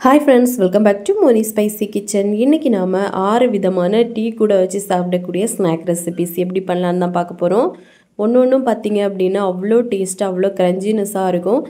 Hi friends, welcome back to Moni Spicy Kitchen. இன்னைக்கு நாம 6 விதமான டீ கூட வச்சு சாப்பிடக்கூடிய ஸ்நாக் ரெசிபிஸ் எப்படி பண்ணலாம்னு தான் பார்க்க போறோம். ஒவ்வொன்றும் பார்த்தீங்க அப்படின்னா அவ்வளோ டேஸ்ட் அவ்வளோ கிரன்ச்சினஸா இருக்கும்.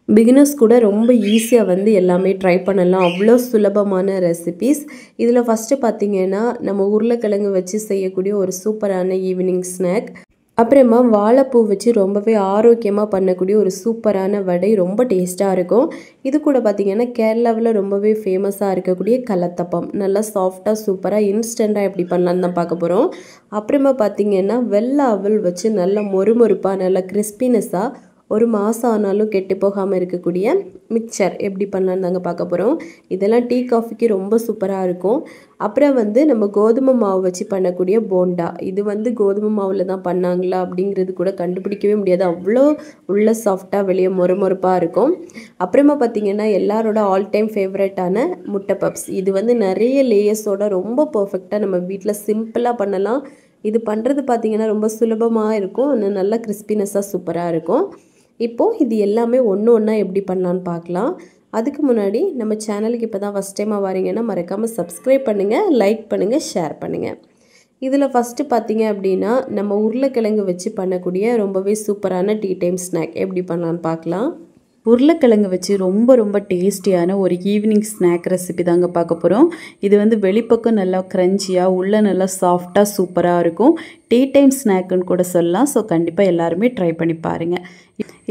பிகினர்ஸ் கூட ரொம்ப ஈஸியாக வந்து எல்லாமே ட்ரை பண்ணலாம். அவ்வளோ சுலபமான ரெசிபிஸ். இதில் ஃபஸ்ட்டு பார்த்தீங்கன்னா நம்ம உருளைக்கிழங்கு வச்சு செய்யக்கூடிய ஒரு சூப்பரான ஈவினிங் ஸ்நாக். அப்புறமா வாழைப்பூ வச்சு ரொம்பவே ஆரோக்கியமாக பண்ணக்கூடிய ஒரு சூப்பரான வடை, ரொம்ப டேஸ்ட்டாக இருக்கும். இது கூட பார்த்திங்கன்னா கேரளாவில் ரொம்பவே ஃபேமஸாக இருக்கக்கூடிய கலத்தப்பம், நல்லா சாஃப்டாக சூப்பராக இன்ஸ்டண்ட்டாக எப்படி பண்ணலான்னு தான் பார்க்க போகிறோம். அப்புறமா பார்த்திங்கன்னா வெள்ளை அவல் வச்சு நல்லா மொறுமொறுப்பாக நல்லா கிறிஸ்பினஸாக ஒரு மாதம் ஆனாலும் கெட்டு போகாமல் இருக்கக்கூடிய மிக்சர் எப்படி பண்ணலான்னு நாங்கள் பார்க்க போகிறோம். இதெல்லாம் டீ காஃபிக்கு ரொம்ப சூப்பராக இருக்கும். அப்புறம் வந்து நம்ம கோதுமை மாவு வச்சு பண்ணக்கூடிய போண்டா, இது வந்து கோதுமை மாவில் தான் பண்ணாங்களா அப்படிங்கிறது கூட கண்டுபிடிக்கவே முடியாது, அவ்வளோ உள்ள சாஃப்டாக வெளியே மொறுமொறுப்பாக இருக்கும். அப்புறமா பார்த்திங்கன்னா எல்லாரோட ஆல் டைம் ஃபேவரட்டான முட்டை பப்ஸ், இது வந்து நிறைய லேயர்ஸோட ரொம்ப பர்ஃபெக்டாக நம்ம வீட்டில் சிம்பிளாக பண்ணலாம். இது பண்ணுறது பார்த்திங்கன்னா ரொம்ப சுலபமாக இருக்கும், ஆனால் நல்லா கிறிஸ்பினஸாக சூப்பராக இருக்கும். இப்போது இது எல்லாமே ஒன்று ஒன்றா எப்படி பண்ணலான்னு பார்க்கலாம். அதுக்கு முன்னாடி நம்ம சேனலுக்கு இப்போ தான் ஃபஸ்ட் டைமாக வரீங்கன்னா மறக்காமல் சப்ஸ்கிரைப் பண்ணுங்கள், லைக் பண்ணுங்கள், ஷேர் பண்ணுங்கள். இதில் ஃபஸ்ட்டு பார்த்தீங்க அப்படின்னா நம்ம உருளைக்கிழங்கு வச்சு பண்ணக்கூடிய ரொம்பவே சூப்பரான டீ டைம் ஸ்நாக் எப்படி பண்ணலான்னு பார்க்கலாம். உருளைக்கிழங்கு வச்சு ரொம்ப டேஸ்டியான ஒரு ஈவினிங் ஸ்நாக் ரெசிபி தாங்க பார்க்க போகிறோம். இது வந்து வெளிப்பக்கம் நல்லா க்ரன்ச்சியாக உள்ளே நல்லா சாஃப்டாக சூப்பராக இருக்கும். டீ டைம் ஸ்நாக்குன்னு கூட சொல்லலாம். ஸோ கண்டிப்பாக எல்லாருமே ட்ரை பண்ணி பாருங்கள்.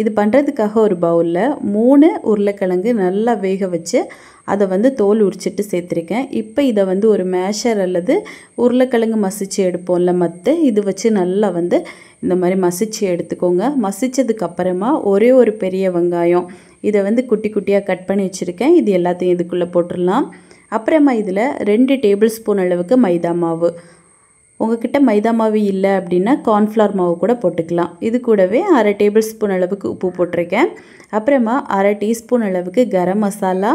இது பண்ணுறதுக்காக ஒரு பவுலில் 3 உருளைக்கிழங்கு நல்லா வேக வச்சு அதை வந்து தோல் உரிச்சிட்டு சேர்த்துருக்கேன். இப்போ இதை வந்து ஒரு மேஷர் அல்லது உருளைக்கிழங்கு மசிச்சு எடுப்போம்ல மத்து, இது வச்சு நல்லா வந்து இந்த மாதிரி மசிச்சு எடுத்துக்கோங்க. மசித்ததுக்கப்புறமா ஒரே ஒரு பெரிய வெங்காயம், இதை வந்து குட்டி குட்டியாக கட் பண்ணி வச்சுருக்கேன். இது எல்லாத்தையும் இதுக்குள்ளே போட்டுடலாம். அப்புறமா இதில் 2 டேபிள் ஸ்பூன் அளவுக்கு மைதா மாவு, உங்கள்கிட்ட மைதா மாவு இல்லை அப்படின்னா கார்ன்ஃப்ளவர் மாவு கூட போட்டுக்கலாம். இது கூடவே 1/2 டேபிள் ஸ்பூன் அளவுக்கு உப்பு போட்டிருக்கேன். அப்புறமா 1/2 டீஸ்பூன் அளவுக்கு கரம் மசாலா,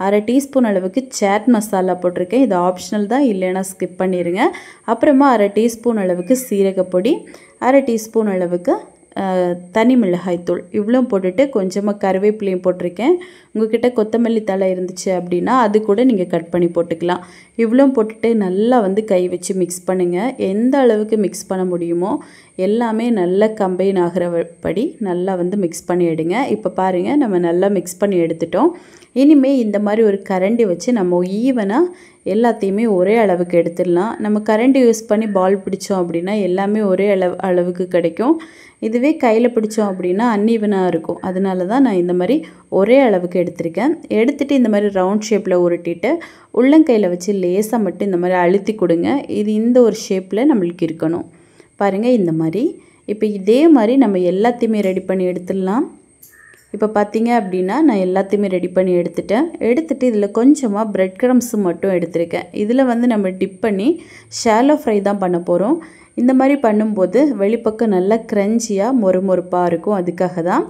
1/2 டீஸ்பூன் அளவுக்கு சாட் மசாலா போட்டிருக்கேன். இது ஆப்ஷனல் தான், இல்லைன்னா ஸ்கிப் பண்ணிடுங்க. அப்புறமா 1/2 டீஸ்பூன் அளவுக்கு சீரகப்பொடி, 1/2 டீஸ்பூன் அளவுக்கு தனி மிளகாய்த்தூள், இவ்வளோ போட்டுட்டு கொஞ்சமாக கருவேப்பிலையும் போட்டிருக்கேன். உங்கள்கிட்ட கொத்தமல்லி தழை இருந்துச்சு அப்படின்னா அது கூட நீங்கள் கட் பண்ணி போட்டுக்கலாம். இவ்வளோ போட்டுட்டு நல்லா வந்து கை வச்சு மிக்ஸ் பண்ணுங்கள். எந்த அளவுக்கு மிக்ஸ் பண்ண முடியுமோ எல்லாமே நல்லா கம்பைன் ஆகிறபடி நல்லா வந்து மிக்ஸ் பண்ணி எடுங்க. இப்போ பாருங்கள், நம்ம நல்லா மிக்ஸ் பண்ணி எடுத்துட்டோம். இனிமேல் இந்த மாதிரி ஒரு கரண்டி வச்சு நம்ம ஈவனாக எல்லாத்தையுமே ஒரே அளவுக்கு எடுத்துடலாம். நம்ம கரண்டி யூஸ் பண்ணி பால் பிடிச்சோம் அப்படின்னா எல்லாமே ஒரே அளவுக்கு கிடைக்கும். இதுவே கையில் பிடிச்சோம் அப்படின்னா அன்ஈவனாக இருக்கும். அதனால தான் நான் இந்த மாதிரி ஒரே அளவுக்கு எடுத்திருக்கேன். எடுத்துகிட்டு இந்த மாதிரி ரவுண்ட் ஷேப்பில் உருட்டிட்டு உள்ளங்கையில் வச்சு லேசாக மட்டும் இந்த மாதிரி அழுத்தி கொடுங்க. இது இந்த ஒரு ஷேப்பில் நம்மளுக்கு இருக்கணும். பாருங்கள் இந்த மாதிரி. இப்போ இதே மாதிரி நம்ம எல்லாத்தையுமே ரெடி பண்ணி எடுத்துடலாம். இப்போ பார்த்தீங்க அப்படின்னா நான் எல்லாத்தையுமே ரெடி பண்ணி எடுத்துகிட்டு இதில் கொஞ்சமாக ப்ரெட் க்ரம்ஸு மட்டும் எடுத்திருக்கேன். இதில் வந்து நம்ம டிப் பண்ணி ஷாலோ ஃப்ரை தான் பண்ண போகிறோம். இந்த மாதிரி பண்ணும்போது வெளிப்பக்கம் நல்லா க்ரன்ச்சியாக மொறுமொறுப்பாக இருக்கும். அதுக்காக தான்.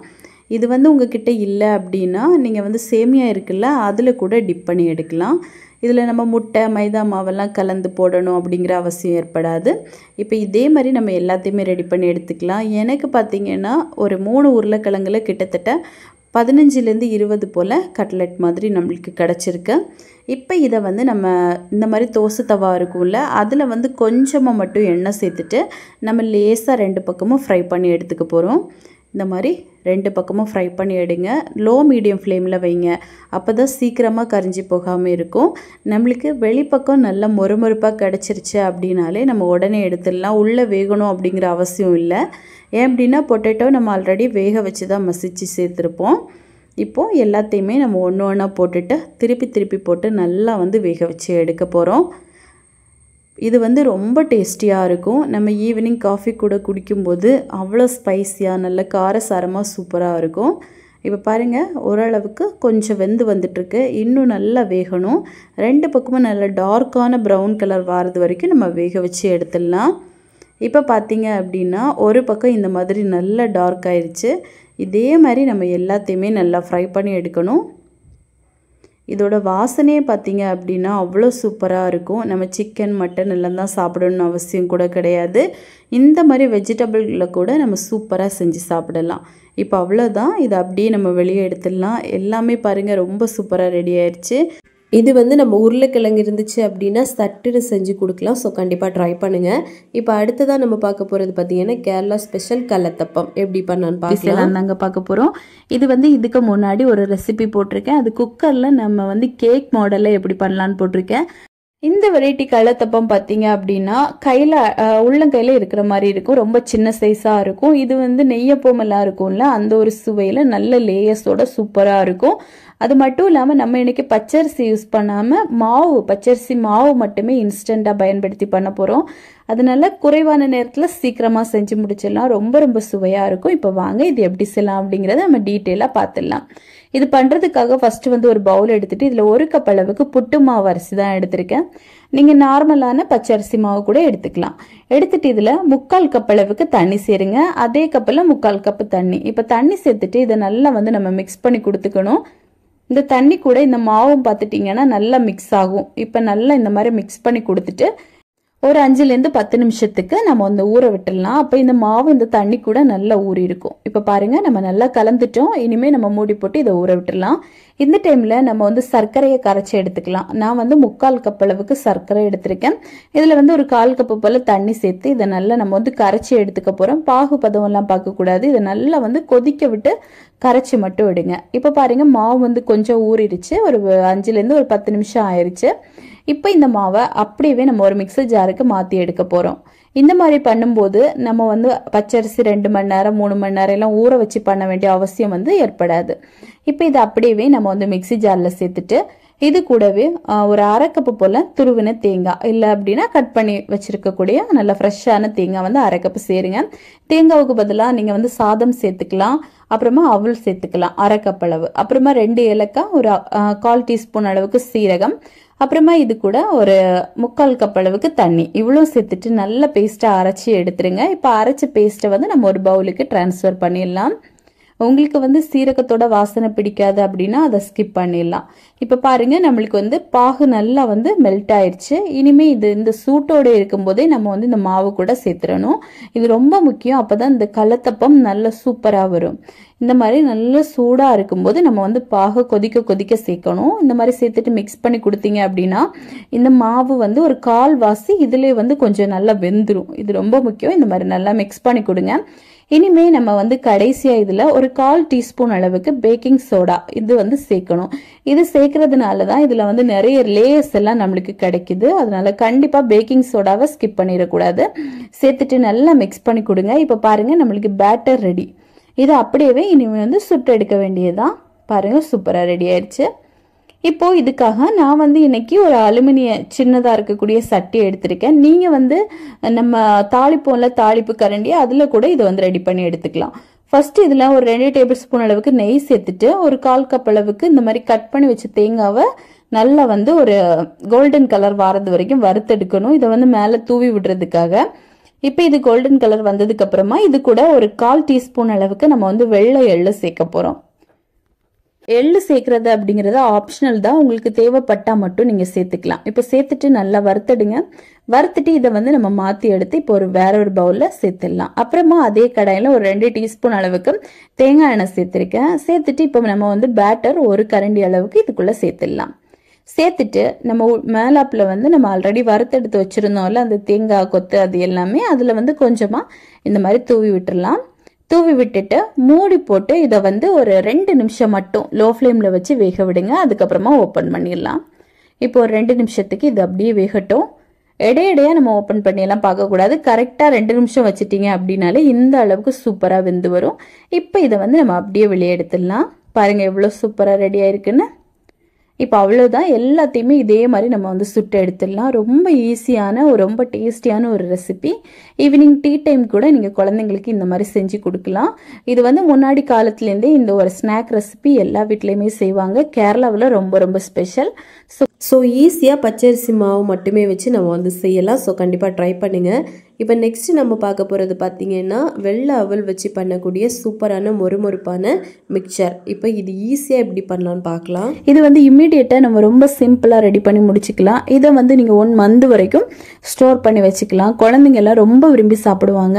இது வந்து உங்கள்கிட்ட இல்லை அப்படின்னா நீங்கள் வந்து சேமியா இருக்குல்ல, அதில் கூட டிப் பண்ணி எடுக்கலாம். இதில் நம்ம முட்டை மைதா மாவெல்லாம் கலந்து போடணும் அப்படிங்கிற அவசியம் ஏற்படாது. இப்போ இதே மாதிரி நம்ம எல்லாத்தையுமே ரெடி பண்ணி எடுத்துக்கலாம். எனக்கு பார்த்திங்கன்னா ஒரு 3 உருளைக்கிழங்குல கிட்டத்தட்ட 15லேருந்து 20 போல் கட்லெட் மாதிரி நம்மளுக்கு கிடச்சிருக்கு. இப்போ இதை வந்து நம்ம இந்த மாதிரி தோசை தவா இருக்கும்ல, அதில் வந்து கொஞ்சமாக மட்டும் எண்ணெய் சேர்த்துட்டு நம்ம லேசாக 2 பக்கமும் ஃப்ரை பண்ணி எடுத்துக்க போகிறோம். இந்த மாதிரி 2 பக்கமும் ஃப்ரை பண்ணி எடுங்க. லோ மீடியம் ஃப்ளேமில் வைங்க, அப்போ தான் சீக்கிரமாக கரிஞ்சி போகாமல் இருக்கும். நம்மளுக்கு வெளிப்பக்கம் நல்லா மொறுமொறுப்பாக கிடச்சிருச்சு அப்படின்னாலே நம்ம உடனே எடுத்துடலாம். உள்ளே வேகணும் அப்படிங்கிற அவசியம் இல்லை. ஏன் அப்படின்னா பொட்டேட்டோ நம்ம ஆல்ரெடி வேக வச்சு தான் மசிச்சு சேர்த்துருப்போம். இப்போது எல்லாத்தையுமே நம்ம ஒன்று ஒன்றா போட்டுட்டு திருப்பி போட்டு நல்லா வந்து வேக வச்சு எடுக்க போகிறோம். இது வந்து ரொம்ப டேஸ்டியாக இருக்கும். நம்ம ஈவினிங் காஃபி கூட குடிக்கும்போது அவ்வளோ ஸ்பைஸியாக நல்ல காரசாரமாக சூப்பராக இருக்கும். இப்போ பாருங்கள், ஓரளவுக்கு கொஞ்சம் வெந்து வந்துட்டுருக்கு. இன்னும் நல்லா வேகணும். 2 பக்கமும் நல்லா டார்க்கான ப்ரௌன் கலர் வாரது வரைக்கும் நம்ம வேக வச்சு எடுத்துடலாம். இப்போ பார்த்தீங்க அப்படின்னா ஒரு பக்கம் இந்த மாதிரி நல்லா டார்க் ஆயிடுச்சு. இதே மாதிரி நம்ம எல்லாத்தையுமே நல்லா ஃப்ரை பண்ணி எடுக்கணும். இதோட வாசனையே பார்த்தீங்க அப்படின்னா அவ்வளோ சூப்பராக இருக்கும். நம்ம சிக்கன் மட்டன் எல்லாம் தான் சாப்பிடணும்னு அவசியம் கூட கிடையாது. இந்த மாதிரி வெஜிடபிளில் கூட நம்ம சூப்பராக செஞ்சு சாப்பிடலாம். இப்போ அவ்வளோதான். இதை அப்படியே நம்ம வெளியே எடுத்துடலாம். எல்லாமே பாருங்கள் ரொம்ப சூப்பராக ரெடி ஆயிடுச்சு. இது வந்து நம்ம உருளைக்கிழங்கு இருந்துச்சு அப்படின்னா சட்டுன்னு செஞ்சு கொடுக்கலாம். ஸோ கண்டிப்பாக ட்ரை பண்ணுங்கள். இப்போ அடுத்ததாக நம்ம பார்க்க போகிறது பார்த்தீங்கன்னா கேரளா ஸ்பெஷல் கல்லத்தப்பம் எப்படி பண்ணான்னு பார்க்கலாம். நாங்கள் பார்க்க போகிறோம். இது வந்து இதுக்கு முன்னாடி ஒரு ரெசிபி போட்டிருக்கேன். அது குக்கரில் நம்ம வந்து கேக் மாடலில் எப்படி பண்ணலான்னு போட்டிருக்கேன். இந்த வெரைட்டி கல்லத்தப்பம் பார்த்தீங்க அப்படின்னா கையில் உள்ளங்கையில் இருக்கிற மாதிரி இருக்கும். ரொம்ப சின்ன சைஸாக இருக்கும். இது வந்து நெய்யப்பமெல்லாம் இருக்கும்ல, அந்த ஒரு சுவையில் நல்ல லேயர்ஸோட சூப்பராக இருக்கும். அது மட்டும் இல்லாமல் நம்ம இன்னைக்கு பச்சரிசி யூஸ் பண்ணாமல் பச்சரிசி மாவு மட்டுமே இன்ஸ்டண்ட்டாக பயன்படுத்தி பண்ண போகிறோம். அதனால குறைவான நேரத்தில் சீக்கிரமாக செஞ்சு முடிச்சிடலாம். ரொம்ப ரொம்ப சுவையாக இருக்கும். இப்போ வாங்க இது எப்படி செய்யலாம் அப்படிங்கிறத நம்ம டீட்டெயிலாக பார்த்துடலாம். இது பண்ணுறதுக்காக ஃபஸ்ட்டு வந்து ஒரு பவுல் எடுத்துகிட்டு இதில் 1 கப் அளவுக்கு புட்டு மாவு அரிசி தான் எடுத்திருக்கேன். நீங்கள் நார்மலான பச்சரிசி மாவு கூட எடுத்துக்கலாம். எடுத்துட்டு இதில் 3/4 கப் அளவுக்கு தண்ணி சேருங்க. அதே கப்பில் 3/4 கப்பு தண்ணி. இப்போ தண்ணி சேர்த்துட்டு இதை நல்லா வந்து நம்ம மிக்ஸ் பண்ணி கொடுத்துக்கணும். இந்த தண்ணி கூட இந்த மாவும் பார்த்துட்டிங்கன்னா நல்லா மிக்ஸ் ஆகும். இப்போ நல்லா இந்த மாதிரி மிக்ஸ் பண்ணி கொடுத்துட்டு ஒரு 5லேருந்து 10 நிமிஷத்துக்கு நம்ம வந்து ஊற விட்டுடலாம். அப்போ இந்த மாவு இந்த தண்ணி கூட நல்லா ஊறி இருக்கும். இப்போ பாருங்க நம்ம நல்லா கலந்துட்டோம். இனிமேல் நம்ம மூடி போட்டு இதை ஊற விட்டுடலாம். இந்த டைமில் நம்ம வந்து சர்க்கரையை கரைச்சி எடுத்துக்கலாம். நான் வந்து 3/4 கப் அளவுக்கு சர்க்கரை எடுத்திருக்கேன். இதில் வந்து ஒரு 1/4 கப்பு போல் தண்ணி சேர்த்து இதை நல்லா நம்ம வந்து கரைச்சி எடுத்துக்க போகிறோம். பாகு பதம்லாம் பார்க்கக்கூடாது. இதை நல்லா வந்து கொதிக்க விட்டு கரைச்சி மட்டும் விடுங்க. இப்போ பாருங்க மாவு வந்து கொஞ்சம் ஊறிடுச்சு. ஒரு 5லேருந்து ஒரு 10 நிமிஷம் ஆயிடுச்சு. இப்போ இந்த மாவை அப்படியே நம்ம ஒரு மிக்ஸர் ஜாருக்கு மாற்றி எடுக்க போகிறோம். இந்த மாதிரி பண்ணும்போது நம்ம வந்து பச்சரிசி 2 மணி நேரம் 3 மணி நேரம் எல்லாம் ஊற வச்சு பண்ண வேண்டிய அவசியம் வந்து ஏற்படாது. இப்போ இதை அப்படியே நம்ம வந்து மிக்ஸி ஜாரில் சேர்த்துட்டு இது கூடவே ஒரு 1/2 கப்பு போல் துருவின தேங்காய் இல்லை அப்படின்னா கட் பண்ணி வச்சிருக்கக்கூடிய நல்ல ஃப்ரெஷ்ஷான தேங்காய் வந்து 1/2 கப்பு சேருங்க. தேங்காவுக்கு பதிலாக நீங்கள் வந்து சாதம் சேர்த்துக்கலாம். அப்புறமா அவல் சேர்த்துக்கலாம் 1/2 கப் அளவு. அப்புறமா 2 ஏலக்காய், ஒரு 1/4 டீஸ்பூன் அளவுக்கு சீரகம், அப்புறமா இது கூட ஒரு 3/4 கப் அளவுக்கு தண்ணி இவ்வளோ சேர்த்துட்டு நல்ல பேஸ்ட்டாக அரைச்சி எடுத்துருங்க. இப்போ அரைச்ச பேஸ்ட்டை வந்து நம்ம ஒரு பவுலுக்கு டிரான்ஸ்ஃபர் பண்ணிடலாம். உங்களுக்கு வந்து சீரகத்தோட வாசனை பிடிக்காது அப்படின்னா அதை ஸ்கிப் பண்ணிடலாம். இப்போ பாருங்க நம்மளுக்கு வந்து பாகு நல்லா வந்து மெல்ட் ஆயிடுச்சு. இனிமே இந்த சூட்டோட இருக்கும்போதே நம்ம வந்து இந்த மாவு கூட சேர்த்துடணும். இது ரொம்ப முக்கியம். அப்போதான் இந்த கல்லத்தப்பம் நல்ல சூப்பராக வரும். இந்த மாதிரி நல்ல சூடாக இருக்கும்போது நம்ம வந்து பாகு கொதிக்க கொதிக்க சேர்க்கணும். இந்த மாதிரி சேர்த்துட்டு மிக்ஸ் பண்ணி கொடுத்தீங்க அப்படின்னா இந்த மாவு வந்து ஒரு 1/4 வாசி இதுலேயே வந்து கொஞ்சம் நல்லா வெந்துடும். இது ரொம்ப முக்கியம். இந்த மாதிரி நல்லா மிக்ஸ் பண்ணி கொடுங்க. இனிமே நம்ம வந்து கடைசியாக இதில் ஒரு 1/4 டீஸ்பூன் அளவுக்கு பேக்கிங் சோடா இது வந்து சேர்க்கணும். இது சேர்க்கறதுனால தான் இதில் வந்து நிறைய லேயர்ஸ் எல்லாம் நம்மளுக்கு கிடைக்குது. அதனால கண்டிப்பாக பேக்கிங் சோடாவை ஸ்கிப் பண்ணிடக்கூடாது. சேர்த்துட்டு நல்லா மிக்ஸ் பண்ணி கொடுங்க. இப்போ பாருங்க நம்மளுக்கு பேட்டர் ரெடி. இது அப்படியே இனிமேல் வந்து சுட்டு எடுக்க வேண்டியதுதான். பாருங்க சூப்பராக ரெடி ஆயிடுச்சு. இப்போ இதுக்காக நான் வந்து இன்னைக்கு ஒரு அலுமினிய சின்னதாக இருக்கக்கூடிய சட்டி எடுத்திருக்கேன். நீங்கள் வந்து நம்ம தாளிப்போம்ல தாளிப்பு கரண்டி அதில் கூட இதை வந்து ரெடி பண்ணி எடுத்துக்கலாம். ஃபர்ஸ்ட் இதில் ஒரு 2 டேபிள் ஸ்பூன் அளவுக்கு நெய் சேர்த்துட்டு ஒரு 1/4 கப் அளவுக்கு இந்த மாதிரி கட் பண்ணி வச்ச தேங்காவை நல்லா வந்து ஒரு கோல்டன் கலர் வாரது வரைக்கும் வறுத்தெடுக்கணும். இதை வந்து மேலே தூவி விடுறதுக்காக. இப்போ இது கோல்டன் கலர் வந்ததுக்கு அப்புறமா இது கூட ஒரு 1/4 டீஸ்பூன் அளவுக்கு நம்ம வந்து வெள்ளை எள்ளு சேர்க்க போகிறோம். எள்ளு சேர்க்கறது அப்படிங்கிறது ஆப்ஷனல் தான். உங்களுக்கு தேவைப்பட்டா மட்டும் நீங்க சேர்த்துக்கலாம். இப்போ சேர்த்துட்டு நல்லா வறுத்துடுங்க. வறுத்துட்டு இதை வந்து நம்ம மாத்தி எடுத்து இப்போ வேற ஒரு பவுல்ல சேர்த்துடலாம். அப்புறமா அதே கடாயில ஒரு 2 டீஸ்பூன் அளவுக்கு தேங்காய் எண்ணெய் சேர்த்திருக்கேன். சேர்த்துட்டு இப்போ நம்ம வந்து பேட்டர் 1 கரண்டி அளவுக்கு இதுக்குள்ள சேர்த்துடலாம். சேர்த்துட்டு நம்ம மேலாப்புல வந்து நம்ம ஆல்ரெடி வறுத்தெடுத்து வச்சிருந்தோம்ல அந்த தேங்காய் கொத்து அது எல்லாமே அதுல வந்து கொஞ்சமா இந்த மாதிரி தூவி விட்டுடலாம். தூவி விட்டுட்டு மூடி போட்டு இதை வந்து ஒரு 2 நிமிஷம் மட்டும் லோ ஃப்ளேமில் வச்சு வேக விடுங்க. அதுக்கப்புறமா ஓப்பன் பண்ணிடலாம். இப்போ ஒரு 2 நிமிஷத்துக்கு இது அப்படியே வேகட்டும். இடையிடையா நம்ம ஓப்பன் பண்ணியெல்லாம் பார்க்கக்கூடாது. கரெக்டாக 2 நிமிஷம் வச்சுட்டீங்க அப்படின்னாலே இந்த அளவுக்கு சூப்பராக வெந்து வரும். இப்போ இதை வந்து நம்ம அப்படியே வெளியே எடுத்துடலாம். பாருங்க எவ்வளோ சூப்பராக ரெடி ஆயிருக்குன்னு. இப்போ அவ்வளோதான். எல்லாத்தையுமே இதே மாதிரி நம்ம வந்து சுட்டு எடுத்துடலாம். ரொம்ப ஈஸியான ரொம்ப டேஸ்டியான ஒரு ரெசிபி. ஈவினிங் டீ டைம் கூட நீங்கள் குழந்தைங்களுக்கு இந்த மாதிரி செஞ்சு கொடுக்கலாம். இது வந்து முன்னாடி காலத்துலேருந்தே இந்த ஒரு ஸ்நாக் ரெசிபி எல்லா வீட்லேயுமே செய்வாங்க. கேரளாவில் ரொம்ப ரொம்ப ஸ்பெஷல். ஸோ ஈஸியாக பச்சரிசி மாவு மட்டுமே வச்சு நம்ம வந்து செய்யலாம். ஸோ கண்டிப்பாக ட்ரை பண்ணுங்கள். இப்போ நெக்ஸ்ட் நம்ம பார்க்க போகிறது பார்த்தீங்கன்னா வெள்ளை அவல் வச்சு பண்ணக்கூடிய சூப்பரான மொறுமொறுப்பான மிக்சர். இப்போ இது ஈஸியாக எப்படி பண்ணலான்னு பார்க்கலாம். இது வந்து இம்மிடியேட்டாக நம்ம ரொம்ப சிம்பிளாக ரெடி பண்ணி முடிச்சுக்கலாம். இதை வந்து நீங்கள் 1 மந்த் வரைக்கும் ஸ்டோர் பண்ணி வச்சுக்கலாம். குழந்தைங்க எல்லாம் ரொம்ப விரும்பி சாப்பிடுவாங்க.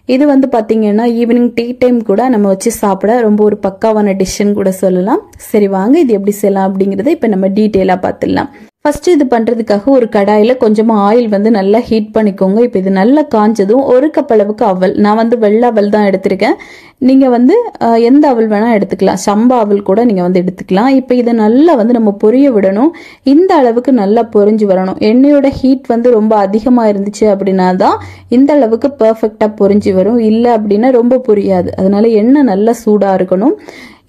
இது வந்து பார்த்தீங்கன்னா ஈவினிங் டீ டைம் கூட நம்ம வச்சு சாப்பிட ரொம்ப ஒரு பக்காவான டிஷ்ஷுன்னு கூட சொல்லலாம். சரி வாங்க இது எப்படி செய்யலாம் அப்படிங்கிறத இப்போ நம்ம டீட்டெயிலாக பார்த்துடலாம். ஃபர்ஸ்ட் இது பண்ணுறதுக்காக ஒரு கடாயில் கொஞ்சமாக ஆயில் வந்து நல்லா ஹீட் பண்ணிக்கோங்க. இப்போ இது நல்லா காஞ்சதும் 1 கப் அளவுக்கு அவல், நான் வந்து வெள்ளை அவல் தான் எடுத்திருக்கேன். நீங்கள் வந்து எந்த அவல் வேணால் எடுத்துக்கலாம், சம்பா அவல் கூட நீங்கள் வந்து எடுத்துக்கலாம். இப்போ இதை நல்லா வந்து நம்ம பொரிய விடணும். இந்த அளவுக்கு நல்லா பொரிஞ்சு வரணும். எண்ணெயோட ஹீட் வந்து ரொம்ப அதிகமாக இருந்துச்சு அப்படின்னா தான் இந்த அளவுக்கு பர்ஃபெக்டாக பொரிஞ்சு வரும். இல்லை அப்படின்னா ரொம்ப பொரியாது. அதனால எண்ணெய் நல்லா சூடாக இருக்கணும்.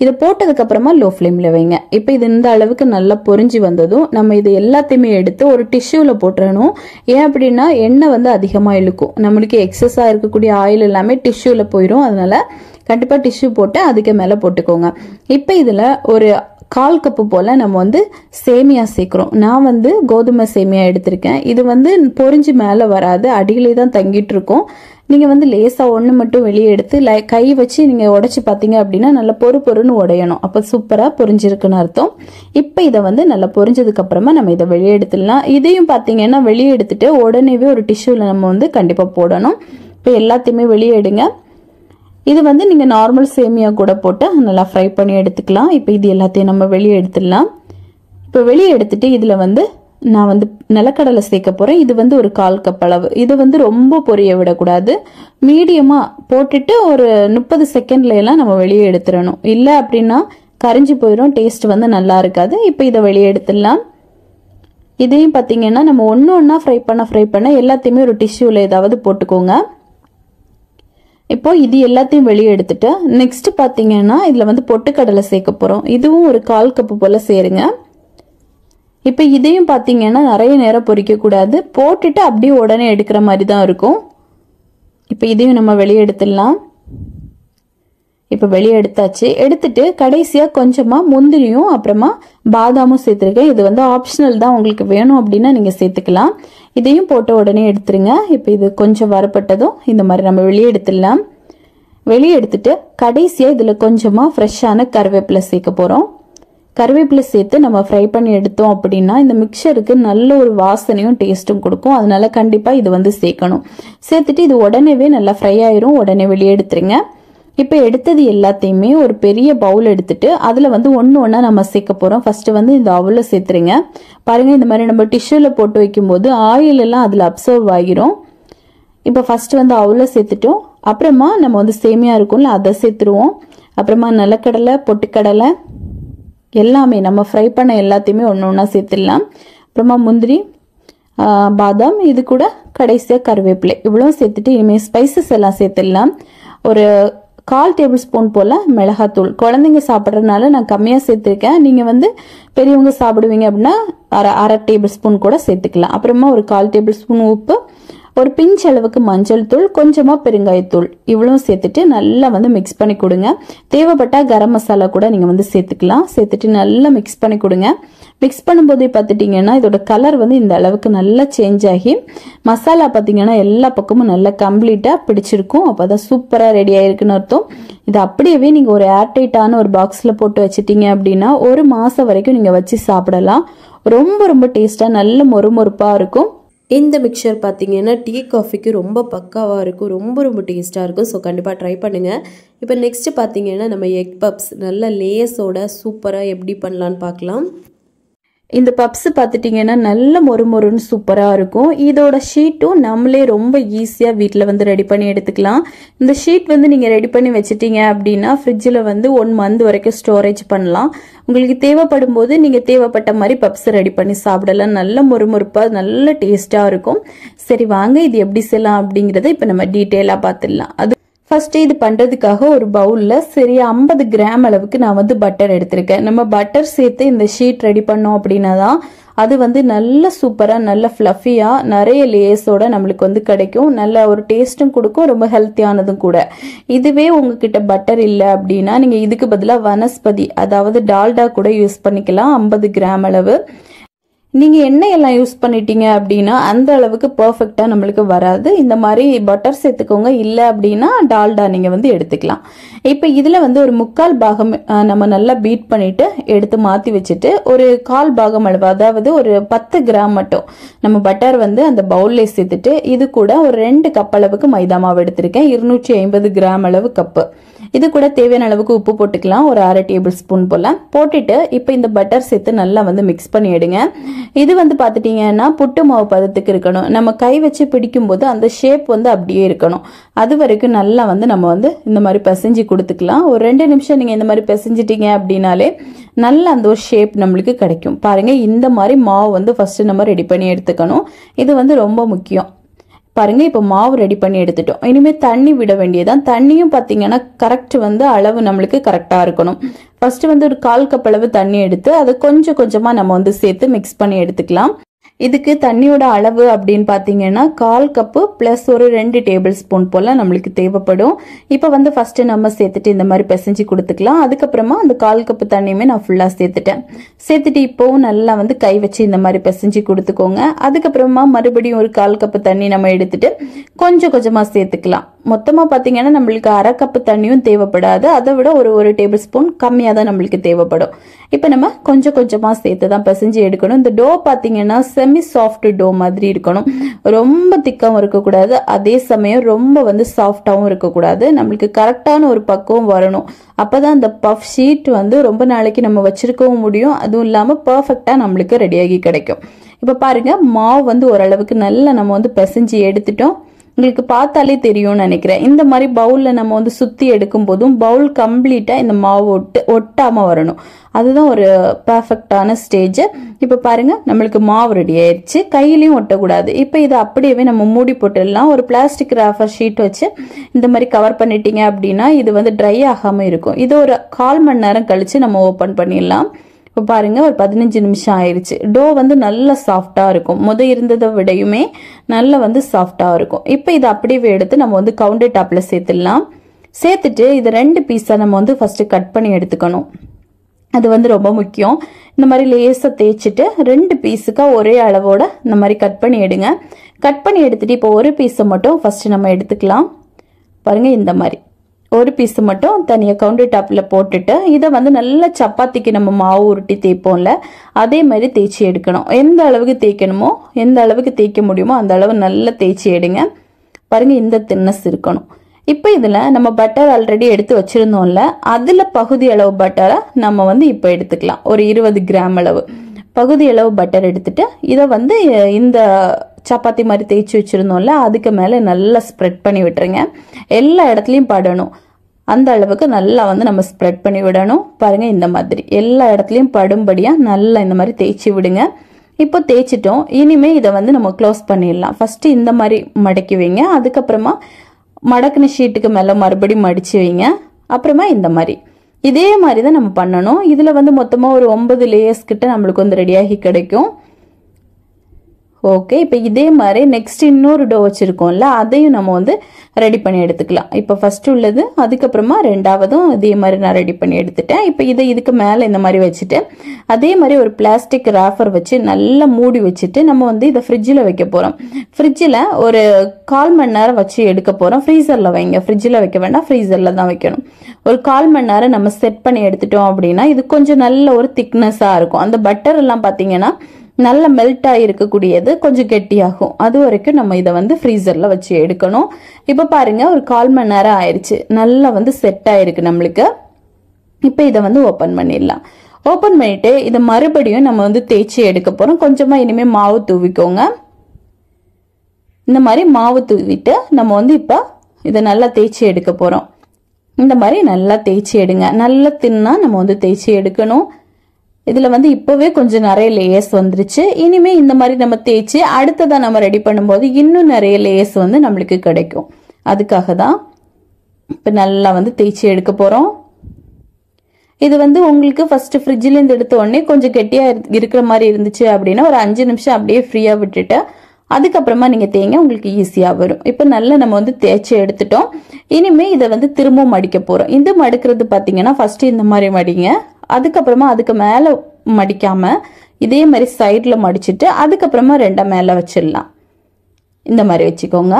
இதை போட்டதுக்கு அப்புறமா லோ ஃப்ளேம்ல வைங்க. இப்போ இது இந்த அளவுக்கு நல்லா பொரிஞ்சு வந்ததும் நம்ம இது எல்லாத்தையுமே எடுத்து ஒரு டிஷ்யூல போட்டுறணும். ஏன் அப்படின்னா எண்ணெய் வந்து அதிகமாக இழுக்கும். நம்மளுக்கு எக்ஸஸாக இருக்கக்கூடிய ஆயில் எல்லாமே டிஷ்யூல போயிடும். அதனால கண்டிப்பாக டிஷ்யூ போட்டு அதுக்கு மேலே போட்டுக்கோங்க. இப்போ இதில் ஒரு 1/4 கப்பு போல் நம்ம வந்து சேமியா சேர்க்குறோம். நான் வந்து கோதுமை சேமியா எடுத்திருக்கேன். இது வந்து பொரிஞ்சு மேலே வராது, அடியிலே தான் தங்கிட்டு இருக்கும். நீங்கள் வந்து லேசாக ஒன்று மட்டும் வெளியே எடுத்து கை வச்சு நீங்கள் உடைச்சி பார்த்தீங்க அப்படின்னா நல்லா பொறுன்னு உடையணும். அப்போ சூப்பராக பொரிஞ்சிருக்குன்னு அர்த்தம். இப்போ இதை வந்து நல்லா பொரிஞ்சதுக்கப்புறமா நம்ம இதை வெளியே எடுத்துடலாம். இதையும் பார்த்தீங்கன்னா வெளியே எடுத்துட்டு உடனேவே ஒரு டிஷ்யூவில் நம்ம வந்து கண்டிப்பாக போடணும். இப்போ எல்லாத்தையுமே வெளியே எடுங்க. இது வந்து நீங்கள் நார்மல் சேமியா கூட போட்டு நல்லா ஃப்ரை பண்ணி எடுத்துக்கலாம். இப்போ இது எல்லாத்தையும் நம்ம வெளியே எடுத்துடலாம். இப்போ வெளியே எடுத்துட்டு இதில் வந்து நான் வந்து நிலக்கடலை சேர்க்க போகிறேன். இது வந்து ஒரு 1/4 கப் அளவு. இது வந்து ரொம்ப பொரிய விடக்கூடாது, மீடியமாக போட்டுட்டு ஒரு 30 செகண்ட்ல எல்லாம் நம்ம வெளியே எடுத்துடணும். இல்லை அப்படின்னா கரைஞ்சி போயிடும், டேஸ்ட் வந்து நல்லா இருக்காது. இப்போ இதை வெளியே எடுத்துடலாம். இதையும் பார்த்தீங்கன்னா நம்ம ஒன்று ஃப்ரை பண்ண எல்லாத்தையுமே ஒரு டிஷ்யூவில் ஏதாவது போட்டுக்கோங்க. இப்போ இது எல்லாத்தையும் வெளியே எடுத்துட்டு நெக்ஸ்ட் பார்த்தீங்கன்னா இதில் வந்து பொட்டுக்கடலை சேர்க்க போகிறோம். இதுவும் ஒரு 1/4 கப்பு போல் சேருங்க. இப்போ இதையும் பார்த்தீங்கன்னா நிறைய நேரம் பொரிக்கக்கூடாது, போட்டுட்டு அப்படியே உடனே எடுக்கிற மாதிரி தான் இருக்கும். இப்போ இதையும் நம்ம வெளியே எடுத்துடலாம். இப்போ வெளியே எடுத்தாச்சு. எடுத்துட்டு கடைசியாக கொஞ்சமாக முந்திரியும் அப்புறமா பாதாமும் சேர்த்துருக்கேன். இது வந்து ஆப்ஷனல் தான், உங்களுக்கு வேணும் அப்படின்னா நீங்கள் சேர்த்துக்கலாம். இதையும் போட்ட உடனே எடுத்துருங்க. இப்போ இது கொஞ்சம் வரப்பட்டதும் இந்த மாதிரி நம்ம வெளியே எடுத்துடலாம். வெளியே எடுத்துட்டு கடைசியாக இதில் கொஞ்சமாக ஃப்ரெஷ்ஷான கருவேப்பிலை சேர்க்க போகிறோம். கருவேப்பிலை சேர்த்து நம்ம ஃப்ரை பண்ணி எடுத்தோம் அப்படின்னா இந்த மிக்சருக்கு நல்ல ஒரு வாசனையும் டேஸ்ட்டும் கொடுக்கும். அதனால கண்டிப்பாக இது வந்து சேர்க்கணும். சேர்த்துட்டு இது உடனேவே நல்லா ஃப்ரை ஆயிரும். உடனே வெளியே எடுத்துருங்க. இப்போ எடுத்தது எல்லாத்தையுமே ஒரு பெரிய பவுல் எடுத்துட்டு அதில் வந்து ஒன்று நம்ம சேர்க்க போகிறோம். ஃபர்ஸ்ட் வந்து இந்த அவலை சேர்த்துருங்க. பாருங்க, இந்த மாதிரி நம்ம டிஷ்யூவில் போட்டு வைக்கும்போது ஆயில் எல்லாம் அதில் அப்சர்வ் ஆகிரும். இப்போ ஃபர்ஸ்ட் வந்து அவலை சேர்த்துட்டோம். அப்புறமா நம்ம வந்து சேமியா இருக்கும்ல அதை சேர்த்துருவோம். அப்புறமா நிலக்கடலை, பொட்டுக்கடலை எல்லாமே நம்ம ஃப்ரை பண்ண எல்லாத்தையுமே ஒன்று சேர்த்துடலாம். அப்புறமா முந்திரி, பாதாம், இது கூட கடைசியாக கருவேப்பிலை இவ்வளோ சேர்த்துட்டு இனிமேல் ஸ்பைசஸ் எல்லாம் சேர்த்துடலாம். ஒரு 1/4 டேபிள் ஸ்பூன் போல் மிளகாத்தூள். குழந்தைங்க சாப்பிட்றதுனால நான் கம்மியாக சேர்த்துருக்கேன். நீங்கள் வந்து பெரியவங்க சாப்பிடுவீங்க அப்படின்னா அரை டேபிள் ஸ்பூன் கூட சேர்த்துக்கலாம். அப்புறமா ஒரு 1/4 டேபிள் ஸ்பூன் உப்பு, ஒரு பிஞ்ச் அளவுக்கு மஞ்சள் தூள், கொஞ்சமாக பெருங்காயத்தூள் இவ்வளோ சேர்த்துட்டு நல்லா வந்து மிக்ஸ் பண்ணி கொடுங்க. தேவைப்பட்டால் கரம் மசாலா கூட நீங்கள் வந்து சேர்த்துக்கலாம். சேர்த்துட்டு நல்லா மிக்ஸ் பண்ணி கொடுங்க. மிக்ஸ் பண்ணும்போதே பார்த்துட்டிங்கன்னா இதோட கலர் வந்து இந்த அளவுக்கு நல்லா சேஞ்ச் ஆகி மசாலா பார்த்தீங்கன்னா எல்லா பக்கமும் நல்லா கம்ப்ளீட்டாக பிடிச்சிருக்கும். அப்போ தான் சூப்பராக ரெடி ஆயிருக்குன்னு அர்த்தம். இது அப்படியே நீங்கள் ஒரு ஏர்டைட்டான ஒரு பாக்ஸில் போட்டு வச்சுட்டீங்க அப்படின்னா 1 மாதம் வரைக்கும் நீங்கள் வச்சு சாப்பிடலாம். ரொம்ப டேஸ்ட்டாக நல்ல மொறுமொறுப்பாக இருக்கும். இந்த மிக்சர் பார்த்தீங்கன்னா டீ காஃபிக்கு ரொம்ப பக்காவாக இருக்கும், ரொம்ப டேஸ்ட்டாக இருக்கும். ஸோ கண்டிப்பாக ட்ரை பண்ணுங்கள். இப்போ நெக்ஸ்ட்டு பார்த்தீங்கன்னா நம்ம எக் பப்ஸ் நல்ல லேஸோட சூப்பராக எப்படி பண்ணலான்னு பார்க்கலாம். இந்த பப்ஸ் பார்த்துட்டிங்கன்னா நல்ல மொறுன்னு சூப்பராக இருக்கும். இதோட ஷீட்டும் நம்மளே ரொம்ப ஈஸியாக வீட்டில் வந்து ரெடி பண்ணி எடுத்துக்கலாம். இந்த ஷீட் வந்து நீங்கள் ரெடி பண்ணி வச்சுட்டீங்க அப்படின்னா ஃப்ரிட்ஜில் வந்து 1 மந்த் வரைக்கும் ஸ்டோரேஜ் பண்ணலாம். உங்களுக்கு தேவைப்படும் போது நீங்கள் தேவைப்பட்ட மாதிரி பப்ஸ் ரெடி பண்ணி சாப்பிடலாம். நல்ல மொறுமொறுப்பாக நல்ல டேஸ்ட்டாக இருக்கும். சரி வாங்க இது எப்படி செய்யலாம் அப்படிங்கிறத இப்போ நம்ம டீட்டெயிலாக பார்த்துடலாம். அது ஃபர்ஸ்ட் இது பண்ணுறதுக்காக ஒரு பவுலில் சரியா 50 கிராம் அளவுக்கு நான் வந்து பட்டர் எடுத்திருக்கேன். நம்ம பட்டர் சேர்த்து இந்த ஷீட் ரெடி பண்ணோம் அப்படின்னா தான் அது வந்து நல்ல சூப்பராக நல்ல ஃப்ளஃபியாக நிறைய லேயர்ஸோட நம்மளுக்கு வந்து கிடைக்கும். நல்ல ஒரு டேஸ்ட்டும் கொடுக்கும், ரொம்ப ஹெல்த்தியானதும் கூட. இதுவே உங்ககிட்ட பட்டர் இல்லை அப்படின்னா நீங்கள் இதுக்கு பதிலாக வனஸ்பதி அதாவது டால்டா கூட யூஸ் பண்ணிக்கலாம். 50 கிராம் அளவு. நீங்க எண்ணெய் எல்லாம் யூஸ் பண்ணிட்டீங்க அப்படின்னா அந்த அளவுக்கு பெர்ஃபெக்ட்டா நம்மளுக்கு வராது. இந்த மாதிரி பட்டர் சேர்த்துக்கோங்க, இல்ல அப்படின்னா டால்டா நீங்க வந்து எடுத்துக்கலாம். இப்ப இதுல வந்து ஒரு 3/4 பாகம் நம்ம நல்லா பீட் பண்ணிட்டு எடுத்து மாத்தி வச்சுட்டு ஒரு 1/4 பாகம் அளவு, அதாவது ஒரு 10 கிராம் மட்டும் நம்ம பட்டர் வந்து அந்த பவுல்ல சேர்த்துட்டு இது கூட ஒரு 2 கப் அளவுக்கு மைதா மாவு எடுத்திருக்கேன். 250 கிராம் அளவு கப்பு. இது கூட தேவையான அளவுக்கு உப்பு போட்டுக்கலாம், ஒரு 1/2 டேபிள் ஸ்பூன் போல போட்டுட்டு இப்ப இந்த பட்டர் சேர்த்து நல்லா வந்து மிக்ஸ் பண்ணி எடுங்க. இது வந்து பாத்துட்டீங்கன்னா புட்டு மாவு பதத்துக்கு இருக்கணும். நம்ம கை வச்சு பிடிக்கும் போது அந்த ஷேப் வந்து அப்படியே இருக்கணும். அது வரைக்கும் நல்லா வந்து நம்ம வந்து இந்த மாதிரி பிசைஞ்சு கொடுத்துக்கலாம். ஒரு 2 நிமிஷம் நீங்க இந்த மாதிரி பிசைஞ்சிட்டீங்க அப்படின்னாலே நல்ல அந்த ஒரு ஷேப் நம்மளுக்கு கிடைக்கும். பாருங்க, இந்த மாதிரி மாவு வந்து ஃபர்ஸ்ட் நம்ம ரெடி பண்ணி எடுத்துக்கணும். இது வந்து ரொம்ப முக்கியம். பாருங்க, இப்ப மாவு ரெடி பண்ணி எடுத்துட்டோம். இனிமே தண்ணி விட வேண்டியதான். தண்ணியும் பாத்தீங்கன்னா கரெக்ட் வந்து அளவு நம்மளுக்கு கரெக்டா இருக்கணும். ஃபர்ஸ்ட் வந்து ஒரு 1/4 கப் அளவு தண்ணி எடுத்து அதை கொஞ்சம் கொஞ்சமா நம்ம வந்து சேர்த்து மிக்ஸ் பண்ணி எடுத்துக்கலாம். இதுக்கு தண்ணியோட அளவு அப்படின்னு பாத்தீங்கன்னா 1/4 கப்பு பிளஸ் ஒரு 2 டேபிள் ஸ்பூன் போல நம்மளுக்கு தேவைப்படும். இப்ப வந்து ஃபர்ஸ்ட் நம்ம சேர்த்துட்டு இந்த மாதிரி பிசைஞ்சு கொடுத்துக்கலாம். அதுக்கப்புறமா அந்த 1/4 கப்பு தண்ணியுமே நான் ஃபுல்லா சேர்த்துட்டு இப்போவும் நல்லா வந்து கை வச்சு இந்த மாதிரி பிசைஞ்சு கொடுத்துக்கோங்க. அதுக்கப்புறமா மறுபடியும் ஒரு 1/4 கப்பு தண்ணி நம்ம எடுத்துட்டு கொஞ்சம் கொஞ்சமா சேர்த்துக்கலாம். மொத்தமா பாத்தீங்கன்னா நம்மளுக்கு 1/2 கப்பு தண்ணியும் தேவைப்படாது. அதை விட ஒரு டேபிள் ஸ்பூன் கம்மியா தான் நம்மளுக்கு தேவைப்படும். இப்ப நம்ம கொஞ்சம் கொஞ்சமா சேர்த்து தான் பிசைஞ்சு எடுக்கணும். இந்த டோ பாத்தீங்கன்னா செமி சாஃப்ட் டோ மாதிரி இருக்கணும். ரொம்ப திக்காவும் இருக்கக்கூடாது, அதே சமயம் ரொம்ப வந்து சாஃப்டாவும் இருக்கக்கூடாது. நம்மளுக்கு கரெக்டான ஒரு பக்குவம் வரணும். அப்பதான் அந்த பஃப் ஷீட் வந்து ரொம்ப நாளைக்கு நம்ம வச்சிருக்கவும் முடியும். அதுவும் இல்லாம பெர்ஃபெக்டா நம்மளுக்கு ரெடியாகி கிடைக்கும். இப்ப பாருங்க, மாவு வந்து ஓரளவுக்கு நல்லா நம்ம வந்து பிசைஞ்சு எடுத்துட்டோம். உங்களுக்கு பார்த்தாலே தெரியும்னு நினைக்கிறேன். இந்த மாதிரி பவுல்ல நம்ம வந்து சுத்தி எடுக்கும் போதும் பவுல் கம்ப்ளீட்டா இந்த மாவு ஒட்டாம வரணும். அதுதான் ஒரு பெர்ஃபெக்டான ஸ்டேஜ். இப்ப பாருங்க, நம்மளுக்கு மாவு ரெடி ஆயிடுச்சு. கையிலயும் ஒட்டக்கூடாது. இப்ப இதை அப்படியே நம்ம மூடி போட்டுடலாம். ஒரு பிளாஸ்டிக் ராஃபர் ஷீட் வச்சு இந்த மாதிரி கவர் பண்ணிட்டீங்க அப்படின்னா இது வந்து ட்ரை ஆகாம இருக்கும். இது ஒரு 1/4 மணி நேரம் கழிச்சு நம்ம ஓபன் பண்ணிடலாம். இப்போ பாருங்க, ஒரு 15 நிமிஷம் ஆயிடுச்சு. டோ வந்து நல்லா சாஃப்டா இருக்கும். இருந்ததை விடையுமே நல்லா வந்து சாஃப்டா இருக்கும். இப்போ இதை அப்படியே எடுத்து நம்ம வந்து கவுண்டர் டாப்ல சேர்த்துடலாம். சேர்த்துட்டு இது 2 பீஸா நம்ம வந்து ஃபர்ஸ்ட் கட் பண்ணி எடுத்துக்கணும். அது வந்து ரொம்ப முக்கியம். இந்த மாதிரி லேசா தேய்ச்சிட்டு 2 பீஸுக்கா ஒரே அளவோட இந்த மாதிரி கட் பண்ணி எடுங்க. கட் பண்ணி எடுத்துட்டு இப்போ ஒரு பீஸை மட்டும் ஃபர்ஸ்ட் நம்ம எடுத்துக்கலாம். பாருங்க, இந்த மாதிரி ஒரு பீஸ் மட்டும் தனியா கவுண்டர் டாப்ல போட்டுட்டு இதை வந்து நல்ல சப்பாத்திக்கு நம்ம மாவு உருட்டி தேய்ப்போம்ல, அதே மாதிரி தேய்ச்சி எடுக்கணும். எந்த அளவுக்கு தேய்க்கணுமோ, எந்த அளவுக்கு தேய்க்க முடியுமோ அந்த அளவு நல்லா தேய்ச்சி எடுங்க. பாருங்க, இந்த தின்னஸ் இருக்கணும். இப்போ இதுல நம்ம பட்டர் ஆல்ரெடி எடுத்து வச்சிருந்தோம்ல, அதுல பகுதி அளவு பட்டரை நம்ம வந்து இப்போ எடுத்துக்கலாம். ஒரு 20 கிராம் அளவு பகுதி அளவு பட்டர் எடுத்துட்டு இதை வந்து இந்த சப்பாத்தி மாதிரி தேய்ச்சி வச்சிருந்தோம்ல அதுக்கு மேல நல்லா ஸ்ப்ரெட் பண்ணி விட்டுருங்க. எல்லா இடத்துலயும் படணும். அந்த அளவுக்கு நல்லா வந்து நம்ம ஸ்ப்ரெட் பண்ணி விடணும். பாருங்க, இந்த மாதிரி எல்லா இடத்துலயும் படும்படியா நல்லா இந்த மாதிரி தேய்ச்சி விடுங்க. இப்போ தேய்ச்சிட்டோம். இனிமே இதை வந்து நம்ம க்ளோஸ் பண்ணிடலாம். ஃபர்ஸ்ட் இந்த மாதிரி மடக்கி வைங்க. அதுக்கப்புறமா மடக்கின ஷீட்டுக்கு மேல மறுபடியும் மடிச்சு வைங்க. அப்புறமா இந்த மாதிரி இதே மாதிரி தான் நம்ம பண்ணணும். இதுல வந்து மொத்தமா ஒரு 9 லேயர்ஸ் கிட்ட நம்மளுக்கு வந்து ரெடியாகி கிடைக்கும். ஓகே, இப்போ இதே மாதிரி நெக்ஸ்ட் இன்னொரு டோ வச்சிருக்கோம்ல, அதையும் நம்ம வந்து ரெடி பண்ணி எடுத்துக்கலாம். இப்போ ஃபர்ஸ்ட் உள்ளது, அதுக்கப்புறமா ரெண்டாவதும் இதே மாதிரி நான் ரெடி பண்ணி எடுத்துட்டேன். இப்போ இதை இதுக்கு மேலே இந்த மாதிரி வச்சுட்டு அதே மாதிரி ஒரு பிளாஸ்டிக் ராஃபர் வச்சு நல்லா மூடி வச்சுட்டு நம்ம வந்து இதை ஃப்ரிட்ஜில் வைக்க போகிறோம். ஃப்ரிட்ஜில் ஒரு 1/4 மணி நேரம் வச்சு எடுக்க போகிறோம். ஃப்ரீசரில் வைங்க. ஃப்ரிட்ஜில் வைக்க வேண்டாம், ஃப்ரீசரில் தான் வைக்கணும். ஒரு 1/4 மணி நேரம் நம்ம செட் பண்ணி எடுத்துட்டோம் அப்படின்னா இது கொஞ்சம் நல்ல ஒரு திக்னஸாக இருக்கும். அந்த பட்டர் எல்லாம் பார்த்தீங்கன்னா நல்ல மெல்ட் ஆகி இருக்கக்கூடியது கொஞ்சம் கெட்டியாகும். அது வரைக்கும் நம்ம இதை வந்து ஃப்ரீசர்ல வச்சு எடுக்கணும். இப்ப பாருங்க, ஒரு 1/4 மணி நேரம் ஆயிடுச்சு. நல்லா வந்து செட் ஆயிருக்கு நம்மளுக்கு. இப்ப இதை வந்து ஓபன் பண்ணிடலாம். ஓபன் பண்ணிட்டு இதை மறுபடியும் நம்ம வந்து தேய்ச்சி எடுக்க போறோம். கொஞ்சமா இனிமே மாவு தூவிக்கோங்க. இந்த மாதிரி மாவு தூவிட்டு நம்ம வந்து இப்ப இதை நல்லா தேய்ச்சி எடுக்க போறோம். இந்த மாதிரி நல்லா தேய்ச்சி எடுங்க. நல்லா தின்னா நம்ம வந்து தேய்ச்சி எடுக்கணும். இதுல வந்து இப்பவே கொஞ்சம் நிறைய லேயர்ஸ் வந்துருச்சு. இனிமே இந்த மாதிரி நம்ம தேய்ச்சி அடுத்ததா நம்ம ரெடி பண்ணும்போது இன்னும் நிறைய லேயர்ஸ் வந்து நம்மளுக்கு கிடைக்கும். அதுக்காக தான் இப்ப நல்லா வந்து தேய்ச்சி எடுக்க போறோம். இது வந்து உங்களுக்கு ஃபர்ஸ்ட் ஃப்ரிட்ஜ்ல இருந்து எடுத்த உடனே கொஞ்சம் கெட்டியா இருக்கிற மாதிரி இருந்துச்சு அப்படின்னா ஒரு 5 நிமிஷம் அப்படியே ஃப்ரீயா விட்டுட்டு அதுக்கப்புறமா நீங்க தேய்ங்க, உங்களுக்கு ஈஸியா வரும். இப்ப நல்லா நம்ம வந்து தேய்ச்சி எடுத்துட்டோம். இனிமே இதை வந்து திரும்பவும் மடிக்க போறோம். இது மடுக்கிறது பாத்தீங்கன்னா ஃபர்ஸ்ட் இந்த மாதிரி மடிங்க. அதுக்கப்புறமா அதுக்கு மேல மடிக்காம இதே மாதிரி சைடில் மடிச்சுட்டு அதுக்கப்புறமா 2 மேலே வச்சிடலாம். இந்த மாதிரி வச்சுக்கோங்க.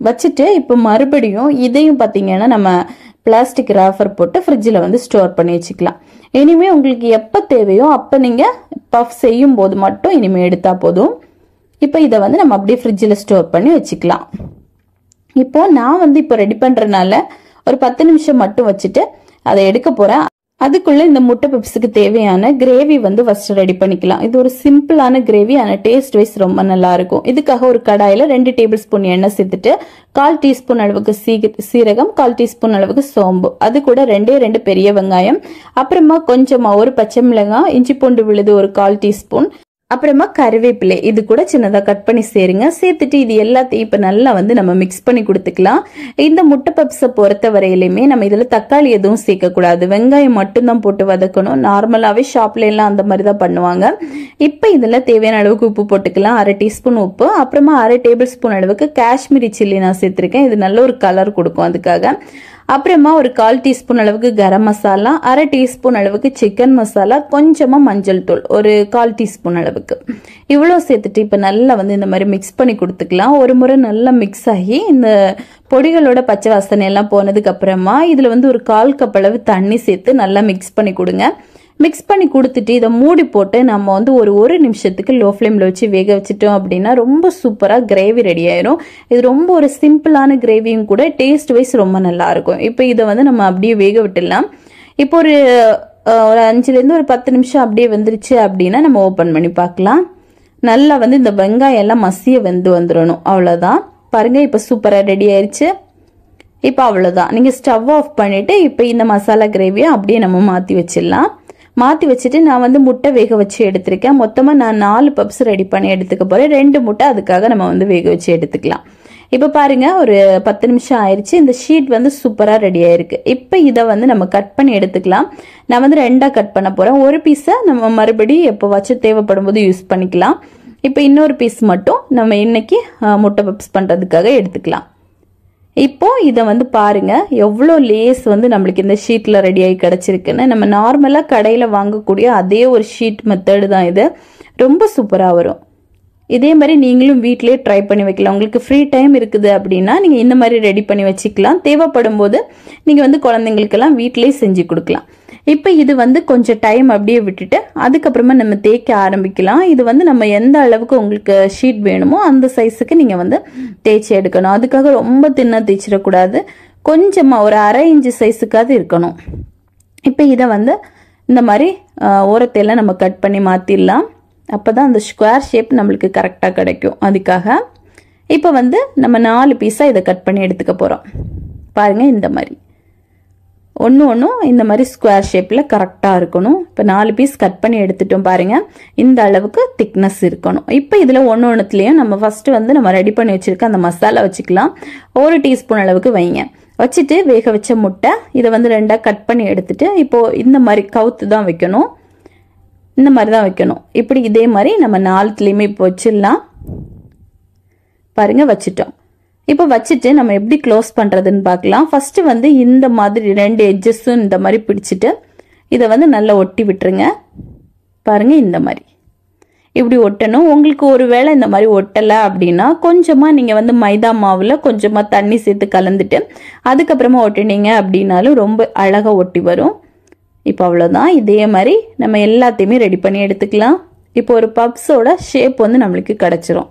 வச்சுட்டு இப்போ மறுபடியும் இதையும் பார்த்தீங்கன்னா நம்ம பிளாஸ்டிக் ராஃபர் போட்டு ஃப்ரிட்ஜில் வந்து ஸ்டோர் பண்ணி வச்சுக்கலாம். இனிமேல் உங்களுக்கு எப்போ தேவையோ அப்போ நீங்கள் பஃப் செய்யும் போது மட்டும் இனிமேல் எடுத்தால் போதும். இப்போ இதை வந்து நம்ம அப்படியே ஃப்ரிட்ஜில் ஸ்டோர் பண்ணி வச்சுக்கலாம். இப்போ நான் வந்து இப்போ ரெடி பண்ணுறதுனால ஒரு 10 நிமிஷம் மட்டும் வச்சுட்டு அதை எடுக்க போகிறேன். அதுக்குள்ளே இந்த முட்டை பப்ஸுக்கு தேவையான கிரேவி வந்து ஃபர்ஸ்ட் ரெடி பண்ணிக்கலாம். இது ஒரு சிம்பிளான கிரேவி, ஆனால் டேஸ்ட் வைஸ் ரொம்ப நல்லா இருக்கும். இதுக்காக ஒரு கடாயில் 2 டேபிள் ஸ்பூன் எண்ணெய் சேர்த்துட்டு 1/4 டீஸ்பூன் அளவுக்கு சீரகம், 1/4 டீஸ்பூன் அளவுக்கு சோம்பு, அது கூட 2 பெரிய வெங்காயம், அப்புறமா கொஞ்சமா ஒரு பச்சை மிளகாய், இஞ்சி பூண்டு விழுது ஒரு 1/4 டீஸ்பூன், அப்புறமா கருவேப்பிலை இது கூட சின்னதாக கட் பண்ணி சேருங்க. சேர்த்துட்டு இது எல்லாத்தையும் இப்போ நல்லா வந்து நம்ம மிக்ஸ் பண்ணி கொடுத்துக்கலாம். இந்த முட்டை பப்ஸை பொறுத்த வரையிலுமே நம்ம இதில் தக்காளி எதுவும் சேர்க்கக்கூடாது, வெங்காயம் மட்டும்தான் போட்டு வதக்கணும். நார்மலாகவே ஷாப்ல எல்லாம் அந்த மாதிரி தான் பண்ணுவாங்க. இப்போ இதில் தேவையான அளவுக்கு உப்பு போட்டுக்கலாம், 1/2 டீஸ்பூன் உப்பு, அப்புறமா 1/2 டேபிள் ஸ்பூன் அளவுக்கு காஷ்மீரி சில்லி நான் சேர்த்துருக்கேன். இது நல்ல ஒரு கலர் கொடுக்கும் அதுக்காக. அப்புறமா ஒரு 1/4 டீஸ்பூன் அளவுக்கு கரம் மசாலா, 1/2 டீஸ்பூன் அளவுக்கு சிக்கன் மசாலா, கொஞ்சமா மஞ்சள் தூள் ஒரு 1/4 டீஸ்பூன் அளவுக்கு, இவ்வளோ சேர்த்துட்டு இப்போ நல்லா வந்து இந்த மாதிரி மிக்ஸ் பண்ணி கொடுத்துக்கலாம். ஒரு முறை நல்லா மிக்ஸ் ஆகி இந்த பொடிகளோட பச்சை வாசனை எல்லாம் போனதுக்கு அப்புறமா இதில் வந்து ஒரு 1/4 கப் அளவு தண்ணி சேர்த்து நல்லா மிக்ஸ் பண்ணி கொடுங்க. மிக்ஸ் பண்ணி கொடுத்துட்டு இதை மூடி போட்டு நம்ம வந்து ஒரு நிமிஷத்துக்கு லோ ஃப்ளேமில் வச்சு வேக வச்சுட்டோம் அப்படின்னா ரொம்ப சூப்பராக கிரேவி ரெடி ஆயிரும். இது ரொம்ப ஒரு சிம்பிளான கிரேவியும் கூட, டேஸ்ட் வைஸ் ரொம்ப நல்லா இருக்கும். இப்போ இதை வந்து நம்ம அப்படியே வேக விட்டுடலாம். இப்போ ஒரு 5லேருந்து ஒரு 10 நிமிஷம் அப்படியே வெந்துருச்சு அப்படின்னா நம்ம ஓப்பன் பண்ணி பார்க்கலாம். நல்லா வந்து இந்த வெங்காயம் எல்லாம் மசிய வெந்து வந்துடணும். அவ்வளோதான், பாருங்க இப்போ சூப்பராக ரெடி ஆயிடுச்சு. இப்போ அவ்வளோதான், நீங்கள் ஸ்டவ் ஆஃப் பண்ணிவிட்டு இப்போ இந்த மசாலா கிரேவியை அப்படியே நம்ம மாற்றி வச்சிடலாம். மாற்றி வச்சுட்டு நான் வந்து முட்டை வேக வச்சு எடுத்திருக்கேன். மொத்தமாக நான் 4 பப்ஸ் ரெடி பண்ணி எடுத்துக்க போகிறேன். 2 முட்டை அதுக்காக நம்ம வந்து வேக வச்சு எடுத்துக்கலாம். இப்போ பாருங்க ஒரு 10 நிமிஷம் ஆயிடுச்சு. இந்த ஷீட் வந்து சூப்பராக ரெடி ஆயிருக்கு. இப்போ இதை வந்து நம்ம கட் பண்ணி எடுத்துக்கலாம். நான் வந்து 2ஆக கட் பண்ண போகிறேன். ஒரு பீஸை நம்ம மறுபடியும் எப்போ வச்சு தேவைப்படும் போது யூஸ் பண்ணிக்கலாம். இப்போ இன்னொரு பீஸ் மட்டும் நம்ம இன்னைக்கு முட்டை பப்ஸ் பண்ணுறதுக்காக எடுத்துக்கலாம். இப்போ இதை வந்து பாருங்க எவ்வளோ லேஸ் வந்து நம்மளுக்கு இந்த ஷீட்டில் ரெடி ஆகி கிடச்சிருக்குன்னு. நம்ம நார்மலாக கடையில் வாங்கக்கூடிய அதே ஒரு ஷீட் மெத்தடு தான் இது. ரொம்ப சூப்பராக வரும். இதே மாதிரி நீங்களும் வீட்டிலேயே ட்ரை பண்ணி வைக்கலாம். உங்களுக்கு ஃப்ரீ டைம் இருக்குது அப்படின்னா நீங்கள் இந்த மாதிரி ரெடி பண்ணி வச்சுக்கலாம். தேவைப்படும் போது நீங்கள் வந்து குழந்தைங்களுக்கெல்லாம் வீட்டிலேயே செஞ்சு கொடுக்கலாம். இப்போ இது வந்து கொஞ்சம் டைம் அப்படியே விட்டுட்டு அதுக்கப்புறமா நம்ம தேய்க்க ஆரம்பிக்கலாம். இது வந்து நம்ம எந்த அளவுக்கு உங்களுக்கு ஷீட் வேணுமோ அந்த சைஸுக்கு நீங்கள் வந்து தேய்ச்சி எடுக்கணும். அதுக்காக ரொம்ப தின்னா தேய்ச்சிடக்கூடாது, கொஞ்சமாக ஒரு 1/2 இன்ச்சு சைஸுக்காவது இருக்கணும். இப்போ இதை வந்து இந்த மாதிரி ஓரத்தையெல்லாம் நம்ம கட் பண்ணி மாற்றிடலாம். அப்போ தான் அந்த ஸ்கொயர் ஷேப் நம்மளுக்கு கரெக்டாக கிடைக்கும். அதுக்காக இப்போ வந்து நம்ம 4 பீஸாக இதை கட் பண்ணி எடுத்துக்க போகிறோம். பாருங்கள் இந்த மாதிரி ஒன்றும் இந்த மாதிரி ஸ்கொயர் ஷேப்பில் கரெக்டாக இருக்கணும். இப்போ 4 பீஸ் கட் பண்ணி எடுத்துட்டோம் பாருங்கள், இந்த அளவுக்கு திக்னஸ் இருக்கணும். இப்போ இதில் ஒன்றுத்துலேயும் நம்ம ஃபஸ்ட்டு வந்து நம்ம ரெடி பண்ணி வச்சுருக்க அந்த மசாலா வச்சுக்கலாம். 1 டீஸ்பூன் அளவுக்கு வைங்க. வச்சுட்டு வேக வச்ச முட்டை இதை வந்து 2ஆக கட் பண்ணி எடுத்துட்டு இப்போது இந்த மாதிரி கவுத்து தான் வைக்கணும். இந்த மாதிரி தான் வைக்கணும். இப்படி இதே மாதிரி நம்ம 4த்துலேயுமே இப்போ வச்சிடலாம். பாருங்கள் வச்சுட்டோம். இப்போ வச்சுட்டு நம்ம எப்படி க்ளோஸ் பண்ணுறதுன்னு பார்க்கலாம். ஃபஸ்ட்டு வந்து இந்த மாதிரி 2 எட்ஜஸும் இந்த மாதிரி பிடிச்சிட்டு இதை வந்து நல்லா ஒட்டி விட்டுருங்க. பாருங்கள் இந்த மாதிரி இப்படி ஒட்டணும். உங்களுக்கு ஒரு வேளை இந்த மாதிரி ஒட்டலை அப்படின்னா கொஞ்சமாக நீங்கள் வந்து மைதா மாவில் கொஞ்சமாக தண்ணி சேர்த்து கலந்துட்டு அதுக்கப்புறமா ஒட்டினீங்க அப்படின்னாலும் ரொம்ப அழகாக ஒட்டி வரும். இப்போ அவ்வளோதான், இதே மாதிரி நம்ம எல்லாத்தையுமே ரெடி பண்ணி எடுத்துக்கலாம். இப்போ ஒரு பப்ஸோட ஷேப் வந்து நம்மளுக்கு கிடச்சிரும்.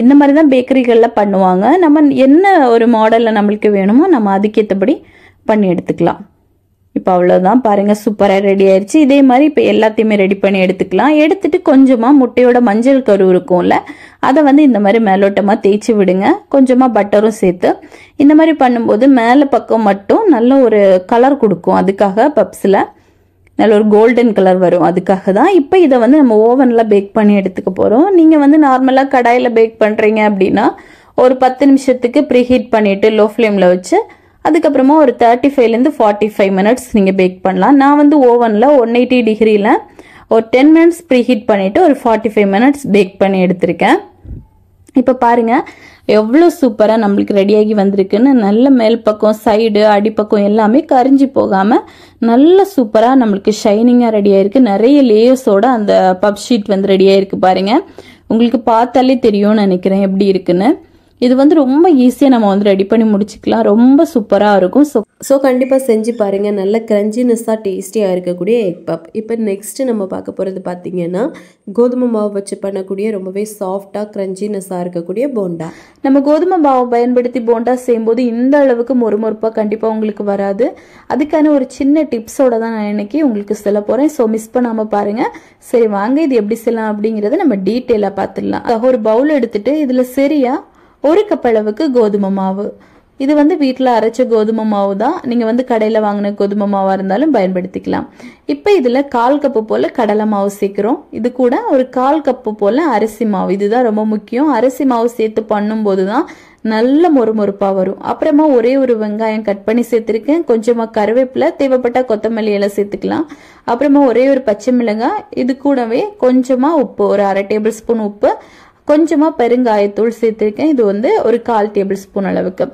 இந்த மாதிரி தான் பேக்கரிகளில் பண்ணுவாங்க. நம்ம என்ன ஒரு மாடலில் நம்மளுக்கு வேணுமோ நம்ம அதுக்கேற்றபடி பண்ணி எடுத்துக்கலாம். இப்போ அவ்வளோதான், பாருங்கள் சூப்பராக ரெடி ஆயிடுச்சு. இதே மாதிரி இப்போ எல்லாத்தையுமே ரெடி பண்ணி எடுத்துக்கலாம். எடுத்துட்டு கொஞ்சமாக முட்டையோட மஞ்சள் கரு இருக்கும்ல அதை வந்து இந்த மாதிரி மேலோட்டமாக தேய்ச்சி விடுங்க. கொஞ்சமாக பட்டரும் சேர்த்து இந்த மாதிரி பண்ணும்போது மேலே பக்கம் மட்டும் நல்ல ஒரு கலர் கொடுக்கும். அதுக்காக பப்ஸில் நல்ல ஒரு கோல்டன் கலர் வரும். அதுக்காக தான். இப்போ இதை வந்து நம்ம ஓவனில் பேக் பண்ணி எடுத்துக்க போகிறோம். நீங்கள் வந்து நார்மலாக கடாயில் பேக் பண்ணுறீங்க அப்படின்னா ஒரு 10 நிமிஷத்துக்கு ப்ரீஹீட் பண்ணிவிட்டு லோ ஃப்ளேமில் வச்சு அதுக்கப்புறமா ஒரு 35லேருந்து 45 மினிட்ஸ் நீங்கள் பேக் பண்ணலாம். நான் வந்து ஓவனில் 180 டிகிரியில் ஒரு 10 மினிட்ஸ் ப்ரீஹீட் பண்ணிவிட்டு ஒரு 45 மினிட்ஸ் பேக் பண்ணி எடுத்திருக்கேன். இப்போ பாருங்கள் எவ்வளோ சூப்பராக நம்மளுக்கு ரெடியாகி வந்திருக்குன்னு. நல்ல மேல் பக்கம் சைடு அடிப்பக்கம் எல்லாமே கரிஞ்சு போகாமல் நல்ல சூப்பராக நம்மளுக்கு ஷைனிங்காக ரெடியாயிருக்கு. நிறைய லேயர்ஸோட அந்த பப் ஷீட் வந்து ரெடியாயிருக்கு பாருங்க. உங்களுக்கு பார்த்தாலே தெரியும்னு நினைக்கிறேன் எப்படி இருக்குன்னு. இது வந்து ரொம்ப ஈஸியாக நம்ம வந்து ரெடி பண்ணி முடிச்சுக்கலாம். ரொம்ப சூப்பராக இருக்கும். ஸோ கண்டிப்பாக செஞ்சு பாருங்கள். நல்ல கிரன்ச்சினஸ்ஸாக டேஸ்டியாக இருக்கக்கூடிய எக் பப். இப்போ நெக்ஸ்ட்டு நம்ம பார்க்க போகிறது பார்த்திங்கன்னா கோதுமை மாவு வச்சு பண்ணக்கூடிய ரொம்பவே சாஃப்டாக கிரன்ச்சினஸ்ஸாக இருக்கக்கூடிய போண்டா. நம்ம கோதுமை மாவை பயன்படுத்தி போண்டா செய்யும்போது இந்த அளவுக்கு மொறுமொறுப்பாக கண்டிப்பாக உங்களுக்கு வராது. அதுக்கான ஒரு சின்ன டிப்ஸோட தான் நான் இன்னைக்கு உங்களுக்கு சொல்ல போகிறேன். ஸோ மிஸ் பண்ணாமல் பாருங்கள். சரி வாங்க, இது எப்படி செய்யலாம் அப்படிங்கிறத நம்ம டீட்டெயிலாக பார்த்துடலாம். ஒரு பவுல் எடுத்துகிட்டு இதில் சரியாக 1 கப் அளவுக்கு கோதுமை மாவு. இது வந்து வீட்டில் அரைச்ச கோதுமை மாவு தான். நீங்கள் வந்து கடையில் வாங்கின கோதுமை மாவாக இருந்தாலும் பயன்படுத்திக்கலாம். இப்போ இதில் 1/4 கப்பு போல் கடலை மாவு சேர்க்குறோம். இது கூட ஒரு 1/4 கப்பு போல் அரிசி மாவு. இதுதான் ரொம்ப முக்கியம். அரிசி மாவு சேர்த்து பண்ணும்போது தான் நல்ல மொறுமொறுப்பாக வரும். அப்புறமா ஒரே ஒரு வெங்காயம் கட் பண்ணி சேர்த்துருக்கேன். கொஞ்சமாக கருவேப்பிலை, தேவைப்பட்ட கொத்தமல்லி எல்லாம் சேர்த்துக்கலாம். அப்புறமா ஒரே ஒரு பச்சை மிளகாய், இது கூடவே கொஞ்சமாக உப்பு, ஒரு 1/2 டேபிள் ஸ்பூன் உப்பு, கொஞ்சமாக பெருங்காயத்தூள் சேர்த்துருக்கேன். இது வந்து ஒரு 1/4 டேபிள் ஸ்பூன் அளவுக்கு.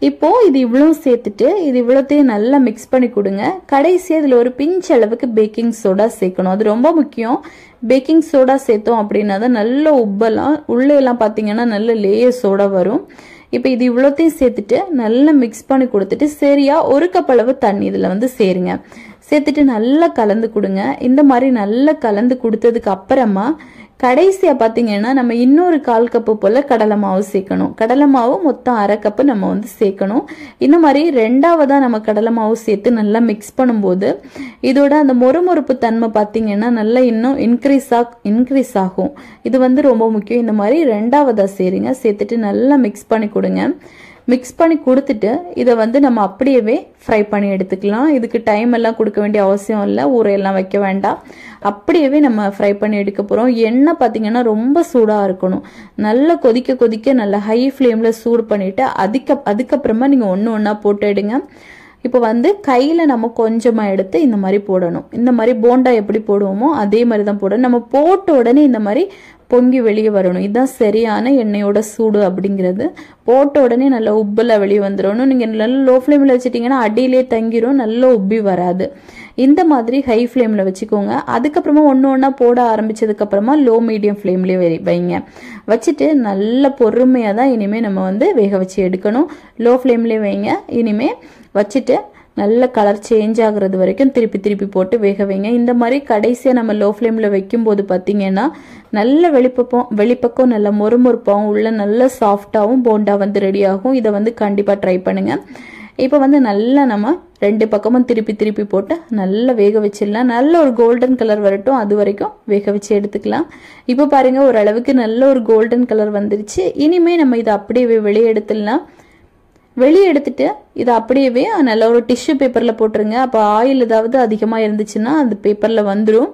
இப்போ இது இவ்வளோ சேர்த்துட்டு இது இவ்வளோத்தையும் நல்லா மிக்ஸ் பண்ணி கொடுங்க. கடைசியாக இதில் ஒரு பிஞ்ச் அளவுக்கு பேக்கிங் சோடா சேர்க்கணும். அது ரொம்ப முக்கியம். பேக்கிங் சோடா சேர்த்தோம் அப்படின்னா தான் நல்ல உப்பெல்லாம் உள்ளே எல்லாம் பார்த்தீங்கன்னா நல்ல லேயர்ஸோட வரும். இப்போ இது இவ்வளோத்தையும் சேர்த்துட்டு நல்லா மிக்ஸ் பண்ணி கொடுத்துட்டு சரியா 1 கப் அளவு தண்ணி இதில் வந்து சேருங்க. சேர்த்துட்டு நல்லா கலந்து கொடுங்க. இந்த மாதிரி நல்லா கலந்து கொடுத்ததுக்கு அப்புறமா கடைசியாக பார்த்தீங்கன்னா நம்ம இன்னொரு 1/4 கப்பு போல் கடலை மாவு சேர்க்கணும். கடலை மாவு மொத்தம் 1/2 கப்பு நம்ம வந்து சேர்க்கணும். இந்த மாதிரி ரெண்டாவதாக நம்ம கடலை மாவு சேர்த்து நல்லா மிக்ஸ் பண்ணும்போது இதோட அந்த மொறுமொறுப்பு தன்மை பார்த்தீங்கன்னா நல்லா இன்னும் இன்க்ரீஸ் ஆகும். இது வந்து ரொம்ப முக்கியம். இந்த மாதிரி ரெண்டாவதாக சேருங்க. சேர்த்துட்டு நல்லா மிக்ஸ் பண்ணி கொடுங்க. மிக்ஸ் பண்ணி கொடுத்துட்டு இதை வந்து நம்ம அப்படியே ஃப்ரை பண்ணி எடுத்துக்கலாம். இதுக்கு டைம் எல்லாம் கொடுக்க வேண்டிய அவசியம் இல்லை. ஊரையெல்லாம் வைக்க வேண்டாம். அப்படியே நம்ம ஃப்ரை பண்ணி எடுக்க போகிறோம். எண்ணெய் பார்த்தீங்கன்னா ரொம்ப சூடாக இருக்கணும். நல்லா கொதிக்க கொதிக்க நல்லா ஹை ஃப்ளேமில் சூடு பண்ணிவிட்டு அதுக்கப்புறமா நீங்கள் ஒன்று ஒன்றா போட்டு எடுங்க. இப்போ வந்து கையில் நம்ம கொஞ்சமாக எடுத்து இந்த மாதிரி போடணும். இந்த மாதிரி போண்டா எப்படி போடுவோமோ அதே மாதிரி தான் போடணும். நம்ம போட்ட உடனே இந்த மாதிரி பொங்கி வெளியே வரணும். இதுதான் சரியான எண்ணெயோட சூடு அப்படிங்கிறது. போட்ட உடனே நல்லா உப்பில் வெளியே வந்துடணும். நீங்கள் நல்லா லோ ஃப்ளேமில் வச்சுட்டிங்கன்னா அடியிலே தங்கிரும், நல்லா உப்பி வராது. இந்த மாதிரி ஹை ஃப்ளேமில் வச்சுக்கோங்க. அதுக்கப்புறமா ஒன்று ஒன்றா போட ஆரம்பித்ததுக்கப்புறமா லோ மீடியம் ஃப்ளேம்லேயே வைங்க. வச்சுட்டு நல்ல பொறுமையாக தான் இனிமேல் நம்ம வந்து வேக வச்சு எடுக்கணும். லோ ஃப்ளேம்லேயே வைங்க. இனிமேல் வச்சுட்டு நல்ல கலர் சேஞ்ச் ஆகுறது வரைக்கும் திருப்பி போட்டு வேக வைங்க. இந்த மாதிரி கடைசியாக நம்ம லோ ஃப்ளேமில் வைக்கும்போது பார்த்தீங்கன்னா நல்ல வெளிப்பக்கம் நல்ல மொறுமொறுப்பாகவும் உள்ள நல்ல சாஃப்டாகவும் போண்டா வந்து ரெடி ஆகும். இதை வந்து கண்டிப்பாக ட்ரை பண்ணுங்க. இப்போ வந்து நல்லா நம்ம 2 பக்கமும் திருப்பி போட்டு நல்லா வேக வச்சிடலாம். நல்ல ஒரு கோல்டன் கலர் வரட்டும், அது வரைக்கும் வேக வச்சு எடுத்துக்கலாம். இப்போ பாருங்க ஓரளவுக்கு நல்ல ஒரு கோல்டன் கலர் வந்துருச்சு. இனிமே நம்ம இதை அப்படியே வெளியே எடுத்துடலாம். வெளியே எடுத்துட்டு இதை அப்படியே நல்ல ஒரு டிஷ்யூ பேப்பரில் போட்டுருங்க. அப்போ ஆயில் ஏதாவது அதிகமாக இருந்துச்சுன்னா அந்த பேப்பரில் வந்துடும்.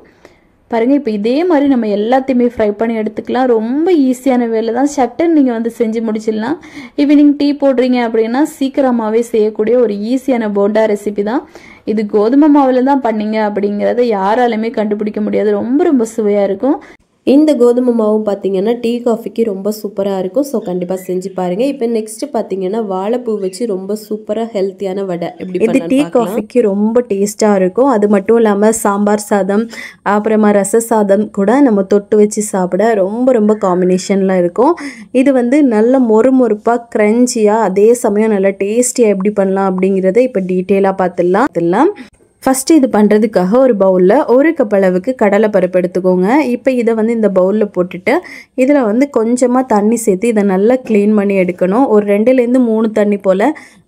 பாருங்கள், இப்போ இதே மாதிரி நம்ம எல்லாத்தையுமே ஃப்ரை பண்ணி எடுத்துக்கலாம். ரொம்ப ஈஸியான வேலை தான். சட்டுன்னு நீங்கள் வந்து செஞ்சு முடிச்சிடலாம். ஈவினிங் டீ போடுறீங்க அப்படின்னா சீக்கிரமாகவே செய்யக்கூடிய ஒரு ஈஸியான போண்டா ரெசிபி தான் இது. கோதுமை மாவில் தான் பண்ணீங்க அப்படிங்கிறத யாராலுமே கண்டுபிடிக்க முடியாது. ரொம்ப சுவையாக இருக்கும். இந்த கோதுமை மாவும் பார்த்தீங்கன்னா டீ காஃபிக்கு ரொம்ப சூப்பராக இருக்கும். ஸோ கண்டிப்பாக செஞ்சு பாருங்கள். இப்போ நெக்ஸ்ட்டு பார்த்தீங்கன்னா வாழைப்பூ வச்சு ரொம்ப சூப்பராக ஹெல்த்தியான வடை எப்படி இது டீ காஃபிக்கு ரொம்ப டேஸ்ட்டாக இருக்கும். அது மட்டும் இல்லாமல் சாம்பார் சாதம் அப்புறமா ரச சாதம் கூட நம்ம தொட்டு வச்சு சாப்பிட ரொம்ப காம்பினேஷனில் இருக்கும். இது வந்து நல்ல மொறுமொறுப்பாக க்ரன்ச்சியாக அதே சமயம் நல்ல டேஸ்டியாக எப்படி பண்ணலாம் அப்படிங்கிறத இப்போ டீட்டெயிலாக பார்த்துடலாம். ஃபஸ்ட்டு இது பண்ணுறதுக்காக ஒரு பவுலில் 1 கப் அளவுக்கு கடலை பருப்பு எடுத்துக்கோங்க. இப்போ இதை வந்து இந்த பவுலில் போட்டுட்டு இதில் வந்து கொஞ்சமாக தண்ணி சேர்த்து இதை நல்லா க்ளீன் பண்ணி எடுக்கணும். ஒரு 2லேருந்து 3 தண்ணி போல்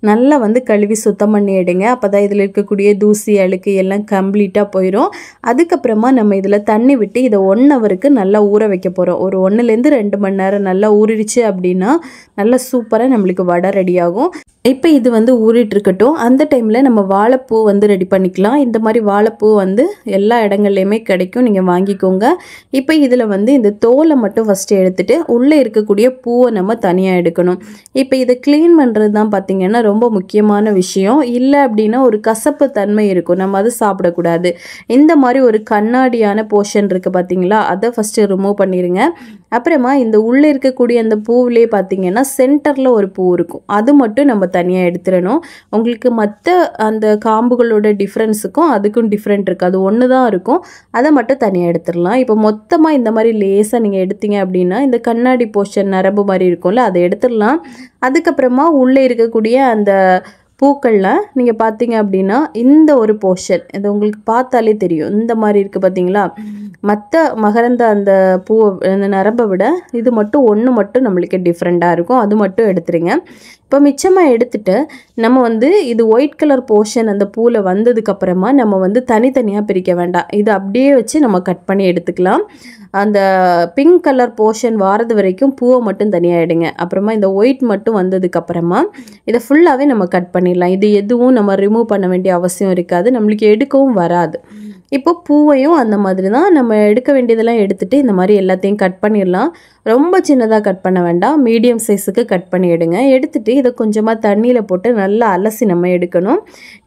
நல்லா வந்து கழுவி சுத்தம் பண்ணி எடுங்க. அப்போ தான் இதில் இருக்கக்கூடிய தூசி அழுக்கு எல்லாம் கம்ப்ளீட்டாக போயிடும். அதுக்கப்புறமா நம்ம இதில் தண்ணி விட்டு இதை 1 ஹவருக்கு நல்லா ஊற வைக்க போகிறோம். ஒரு 1லேருந்து 2 மணி நேரம் நல்லா ஊறிடுச்சு அப்படின்னா நல்லா சூப்பராக நம்மளுக்கு வடை ரெடி ஆகும். இப்போ இது வந்து ஊறிட்டு இருக்கட்டும். அந்த டைமில் நம்ம வாழைப்பூ வந்து ரெடி பண்ணிக்கலாம். எடுத்துக்கலாம். இந்த மாதிரி வாழைப்பூ வந்து எல்லா இடங்கள்லையுமே கிடைக்கும், நீங்கள் வாங்கிக்கோங்க. இப்போ இதில் வந்து இந்த தோலை மட்டும் ஃபஸ்ட்டு எடுத்துகிட்டு உள்ளே இருக்கக்கூடிய பூவை நம்ம தனியாக எடுக்கணும். இப்போ இதை க்ளீன் பண்ணுறது தான் பார்த்திங்கன்னா ரொம்ப முக்கியமான விஷயம். இல்லை அப்படின்னா ஒரு கசப்பு தன்மை இருக்கும், நம்ம அது சாப்பிடக்கூடாது. இந்த மாதிரி ஒரு கண்ணாடியான போர்ஷன் இருக்குது பார்த்தீங்களா, அதை ஃபஸ்ட்டு ரிமூவ் பண்ணிடுங்க. அப்புறமா இந்த உள்ளே இருக்கக்கூடிய அந்த பூவிலே பார்த்தீங்கன்னா சென்டரில் ஒரு பூ இருக்கும், அது மட்டும் நம்ம தனியாக எடுத்துடணும். உங்களுக்கு மற்ற அந்த காம்புகளோட டிஃப்ரென்ஸுக்கும் அதுக்கும் டிஃப்ரெண்ட் இருக்குது, அது ஒன்று தான் இருக்கும், அதை மட்டும் தனியாக எடுத்துடலாம். இப்போ மொத்தமாக இந்த மாதிரி லேசாக நீங்கள் எடுத்தீங்க அப்படின்னா இந்த கண்ணாடி போர்ஷன் நரம்பு மாதிரி இருக்கும்ல, அதை எடுத்துடலாம். அதுக்கப்புறமா உள்ளே இருக்கக்கூடிய அந்த பூக்கள்லாம் நீங்கள் பார்த்தீங்க அப்படின்னா இந்த ஒரு போர்ஷன், இது உங்களுக்கு பார்த்தாலே தெரியும், இந்த மாதிரி இருக்குது பார்த்தீங்களா. மற்ற மகரந்த அந்த பூ அந்த நரம்பை விட இது மட்டும் ஒன்று மட்டும் நம்மளுக்கு டிஃப்ரெண்ட்டாக இருக்கும், அது மட்டும் எடுத்துருங்க. இப்போ மிச்சமாக எடுத்துகிட்டு நம்ம வந்து இது ஒயிட் கலர் போர்ஷன் அந்த பூவில் வந்ததுக்கப்புறமா நம்ம வந்து தனித்தனியாக பிரிக்க வேண்டாம், இது அப்படியே வச்சு நம்ம கட் பண்ணி எடுத்துக்கலாம். அந்த பிங்க் கலர் போர்ஷன் வாரது வரைக்கும் பூவை மட்டும் தனியாக எடுங்க. அப்புறமா இந்த ஒயிட் மட்டும் வந்ததுக்கப்புறமா இதை ஃபுல்லாகவே நம்ம கட் பண்ணிடலாம். இது எதுவும் நம்ம ரிமூவ் பண்ண வேண்டிய அவசியம் இருக்காது, நம்மளுக்கு எடுக்கவும் வராது. இப்போ பூவையும் அந்த மாதிரி தான் நம்ம எடுக்க வேண்டியதெல்லாம் எடுத்துகிட்டு இந்த மாதிரி எல்லாத்தையும் கட் பண்ணிடலாம். ரொம்ப சின்னதாக கட் பண்ண வேண்டாம், மீடியம் சைஸுக்கு கட் பண்ணி எடுங்க. எடுத்துகிட்டு இதை கொஞ்சமாக தண்ணியில் போட்டு நல்லா அலசி நம்ம எடுக்கணும்.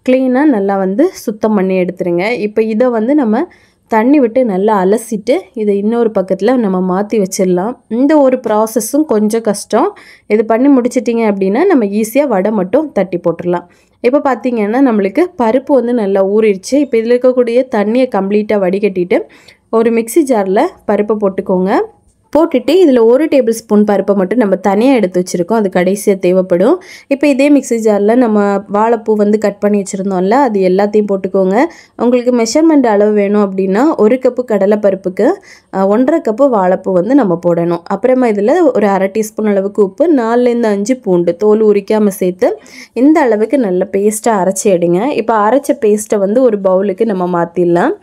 க்ளீனாக நல்லா வந்து சுத்தம் பண்ணி எடுத்துருங்க. இப்போ இதை வந்து நம்ம தண்ணி விட்டு நல்லா அலசிட்டு இதை இன்னொரு பக்கத்தில் நம்ம மாற்றி வச்சிடலாம். இந்த ஒரு ப்ராசஸும் கொஞ்சம் கஷ்டம், இது பண்ணி முடிச்சிட்டிங்க அப்படின்னா நம்ம ஈஸியாக வடை மட்டும் தட்டி போட்டுடலாம். இப்போ பார்த்திங்கன்னா நம்மளுக்கு பருப்பு வந்து நல்லா ஊறிடுச்சு. இப்போ இதில் இருக்கக்கூடிய தண்ணியை கம்ப்ளீட்டாக வடிகட்டிட்டு ஒரு மிக்ஸி ஜாரில் பருப்பை போட்டுக்கோங்க. போட்டுட்டு இதில் 1 டேபிள் ஸ்பூன் பருப்பை மட்டும் நம்ம தனியாக எடுத்து வச்சுருக்கோம், அது கடைசியாக தேவைப்படும். இப்போ இதே மிக்ஸி ஜாரில் நம்ம வாழைப்பூ வந்து கட் பண்ணி வச்சுருந்தோம்ல, அது எல்லாத்தையும் போட்டுக்கோங்க. உங்களுக்கு மெஷர்மெண்ட் அளவு வேணும் அப்படின்னா 1 கப்பு கடலைப்பருப்புக்கு 1.5 கப்பு வாழைப்பூ வந்து நம்ம போடணும். அப்புறமா இதில் ஒரு 1/2 டீஸ்பூன் அளவுக்கு உப்பு, 4லேருந்து 5 பூண்டு தோல் உரிக்காமல் சேர்த்து இந்த அளவுக்கு நல்ல பேஸ்ட்டாக அரைச்சி எடுங்க. இப்போ அரைச்ச பேஸ்ட்டை வந்து ஒரு பவுலுக்கு நம்ம மாற்றிடலாம்.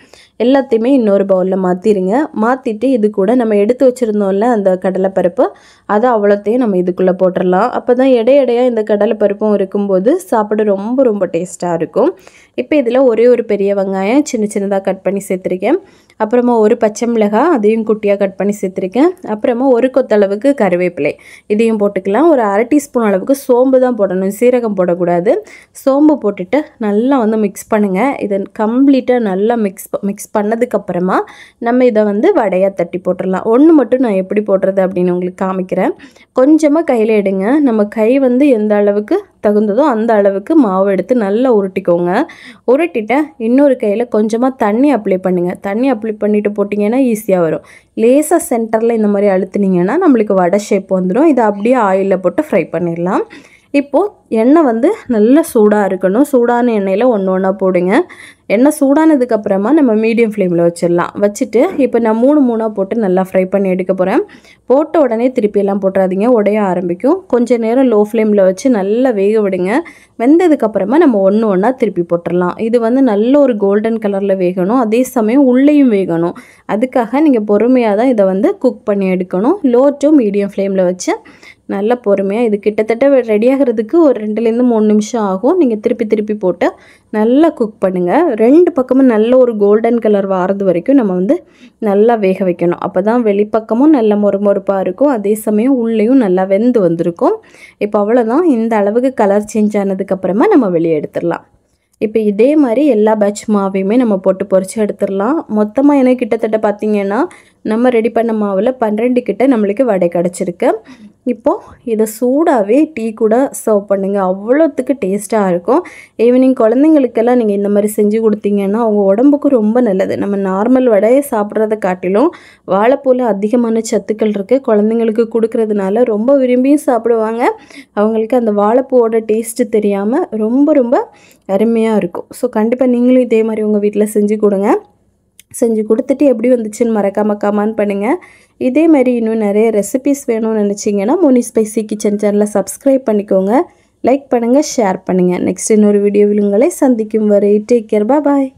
எல்லாத்தையுமே இன்னொரு பவுலில் மாற்றிடுங்க. மாற்றிட்டு இது கூட நம்ம எடுத்து வச்சுருந்தோம்ல அந்த கடலைப்பருப்பு, அதை அவ்வளோத்தையும் நம்ம இதுக்குள்ளே போட்டுடலாம். அப்போ தான் எடையாக இந்த கடலைப்பருப்பும் இருக்கும்போது சாப்பிட ரொம்ப ரொம்ப டேஸ்ட்டாக இருக்கும். இப்போ இதில் ஒரு பெரிய வெங்காயம் சின்ன சின்னதாக கட் பண்ணி சேர்த்துருக்கேன். அப்புறமா ஒரு பச்சை மிளகாய், அதையும் குட்டியாக கட் பண்ணி சேர்த்துருக்கேன். அப்புறமா ஒரு கொத்தளவுக்கு கருவேப்பிலை, இதையும் போட்டுக்கலாம். ஒரு 1/2 டீஸ்பூன் அளவுக்கு சோம்பு தான் போடணும், சீரகம் போடக்கூடாது. சோம்பு போட்டுட்டு நல்லா வந்து மிக்ஸ் பண்ணுங்கள். இதை கம்ப்ளீட்டாக நல்லா மிக்ஸ் பண்ணதுக்கப்புறமா நம்ம இதை வந்து வடையாக தட்டி போட்டுடலாம். ஒன்று மட்டும் நான் எப்படி போடுறது அப்படின்னு உங்களுக்கு காமிக்கிறேன். கொஞ்சமாக கையில் எடுங்க. நம்ம கை வந்து எந்த அளவுக்கு தகுந்ததோ அந்த அளவுக்கு மாவு எடுத்து நல்லா உருட்டிக்கோங்க. உருட்டிட்டு இன்னொரு கையில் கொஞ்சமாக தண்ணி அப்ளை பண்ணுங்கள். தண்ணி அப்ளை பண்ணிவிட்டு போட்டிங்கன்னா ஈஸியாக வரும். லேசாக சென்டரில் இந்த மாதிரி அழுத்துனீங்கன்னா நம்மளுக்கு வடை ஷேப் வந்துடும். இதை அப்படியே ஆயிலில் போட்டு ஃப்ரை பண்ணிடலாம். இப்போது எண்ணெய் வந்து நல்லா சூடாக இருக்கணும். சூடான எண்ணெயில் ஒன்று ஒன்றா போடுங்க. எண்ணெய் சூடானதுக்கப்புறமா நம்ம மீடியம் ஃப்ளேமில் வச்சிடலாம். வச்சுட்டு இப்போ நான் 3 போட்டு நல்லா ஃப்ரை பண்ணி எடுக்க போகிறேன். போட்ட உடனே திருப்பியெல்லாம் போட்டுறாதீங்க, உடைய ஆரம்பிக்கும். கொஞ்சம் நேரம் லோ ஃப்ளேமில் வச்சு நல்லா வேக விடுங்க. வெந்ததுக்கப்புறமா நம்ம ஒன்று ஒன்றா திருப்பி போட்டுடலாம். இது வந்து நல்ல ஒரு கோல்டன் கலரில் வேகணும், அதே சமயம் உள்ளேயும் வேகணும். அதுக்காக நீங்கள் பொறுமையாக தான் இதை வந்து குக் பண்ணி எடுக்கணும். லோ டு மீடியம் ஃப்ளேமில் வச்சு நல்லா பொறுமையாக, இது கிட்டத்தட்ட ரெடியாகிறதுக்கு ஒரு 2லேருந்து 3 நிமிஷம் ஆகும். நீங்கள் திருப்பி போட்டு நல்லா குக் பண்ணுங்கள். 2 பக்கமும் நல்ல ஒரு கோல்டன் கலர் வாரது வரைக்கும் நம்ம வந்து நல்லா வேக வைக்கணும். அப்போ தான் வெளிப்பக்கமும் நல்ல மொறுமொறுப்பாக இருக்கும், அதே சமயம் உள்ளேயும் நல்லா வெந்து வந்திருக்கும். இப்போ அவ்வளோதான். இந்த அளவுக்கு கலர் சேஞ்ச் ஆனதுக்கப்புறமா நம்ம வெளியே எடுத்துடலாம். இப்போ இதே மாதிரி எல்லா பேட்ச் மாவையுமே நம்ம போட்டு பொரிச்சு எடுத்துடலாம். மொத்தமாக எனக்கு கிட்டத்தட்ட பார்த்திங்கன்னா நம்ம ரெடி பண்ண மாவில் 12 கிட்ட நம்மளுக்கு வடை கிடச்சிருக்கு. இப்போது இதை சூடாகவே டீ கூட சர்வ் பண்ணுங்கள், அவ்வளோத்துக்கு டேஸ்ட்டாக இருக்கும். ஈவினிங் குழந்தைங்களுக்கெல்லாம் நீங்கள் இந்த மாதிரி செஞ்சு கொடுத்தீங்கன்னா அவங்க உடம்புக்கு ரொம்ப நல்லது. நம்ம நார்மல் வடையை சாப்பிட்றத காட்டிலும் வாழைப்பூவில் அதிகமான சத்துக்கள் இருக்குது. குழந்தைங்களுக்கு கொடுக்கறதுனால ரொம்ப விரும்பியும் சாப்பிடுவாங்க. அவங்களுக்கு அந்த வாழைப்பூவோட டேஸ்ட்டு தெரியாமல் ரொம்ப ரொம்ப அருமையாக இருக்கும். ஸோ கண்டிப்பாக நீங்களும் இதே மாதிரி உங்கள் வீட்டில் செஞ்சு கொடுங்க. செஞ்சு கொடுத்துட்டு எப்படி வந்துச்சுன்னு மறக்காமல் கமெண்ட் பண்ணுங்கள். இதே மாதிரி இன்னும் நிறைய ரெசிபிஸ் வேணும்னு நினச்சிங்கன்னா மோனி ஸ்பைசி கிச்சன் சேனலை சப்ஸ்கிரைப் பண்ணிக்கோங்க. லைக் பண்ணுங்கள், ஷேர் பண்ணுங்கள். நெக்ஸ்ட் இன்னொரு வீடியோவில் உங்களை சந்திக்கும் வரை டேக் கேர், பாய்.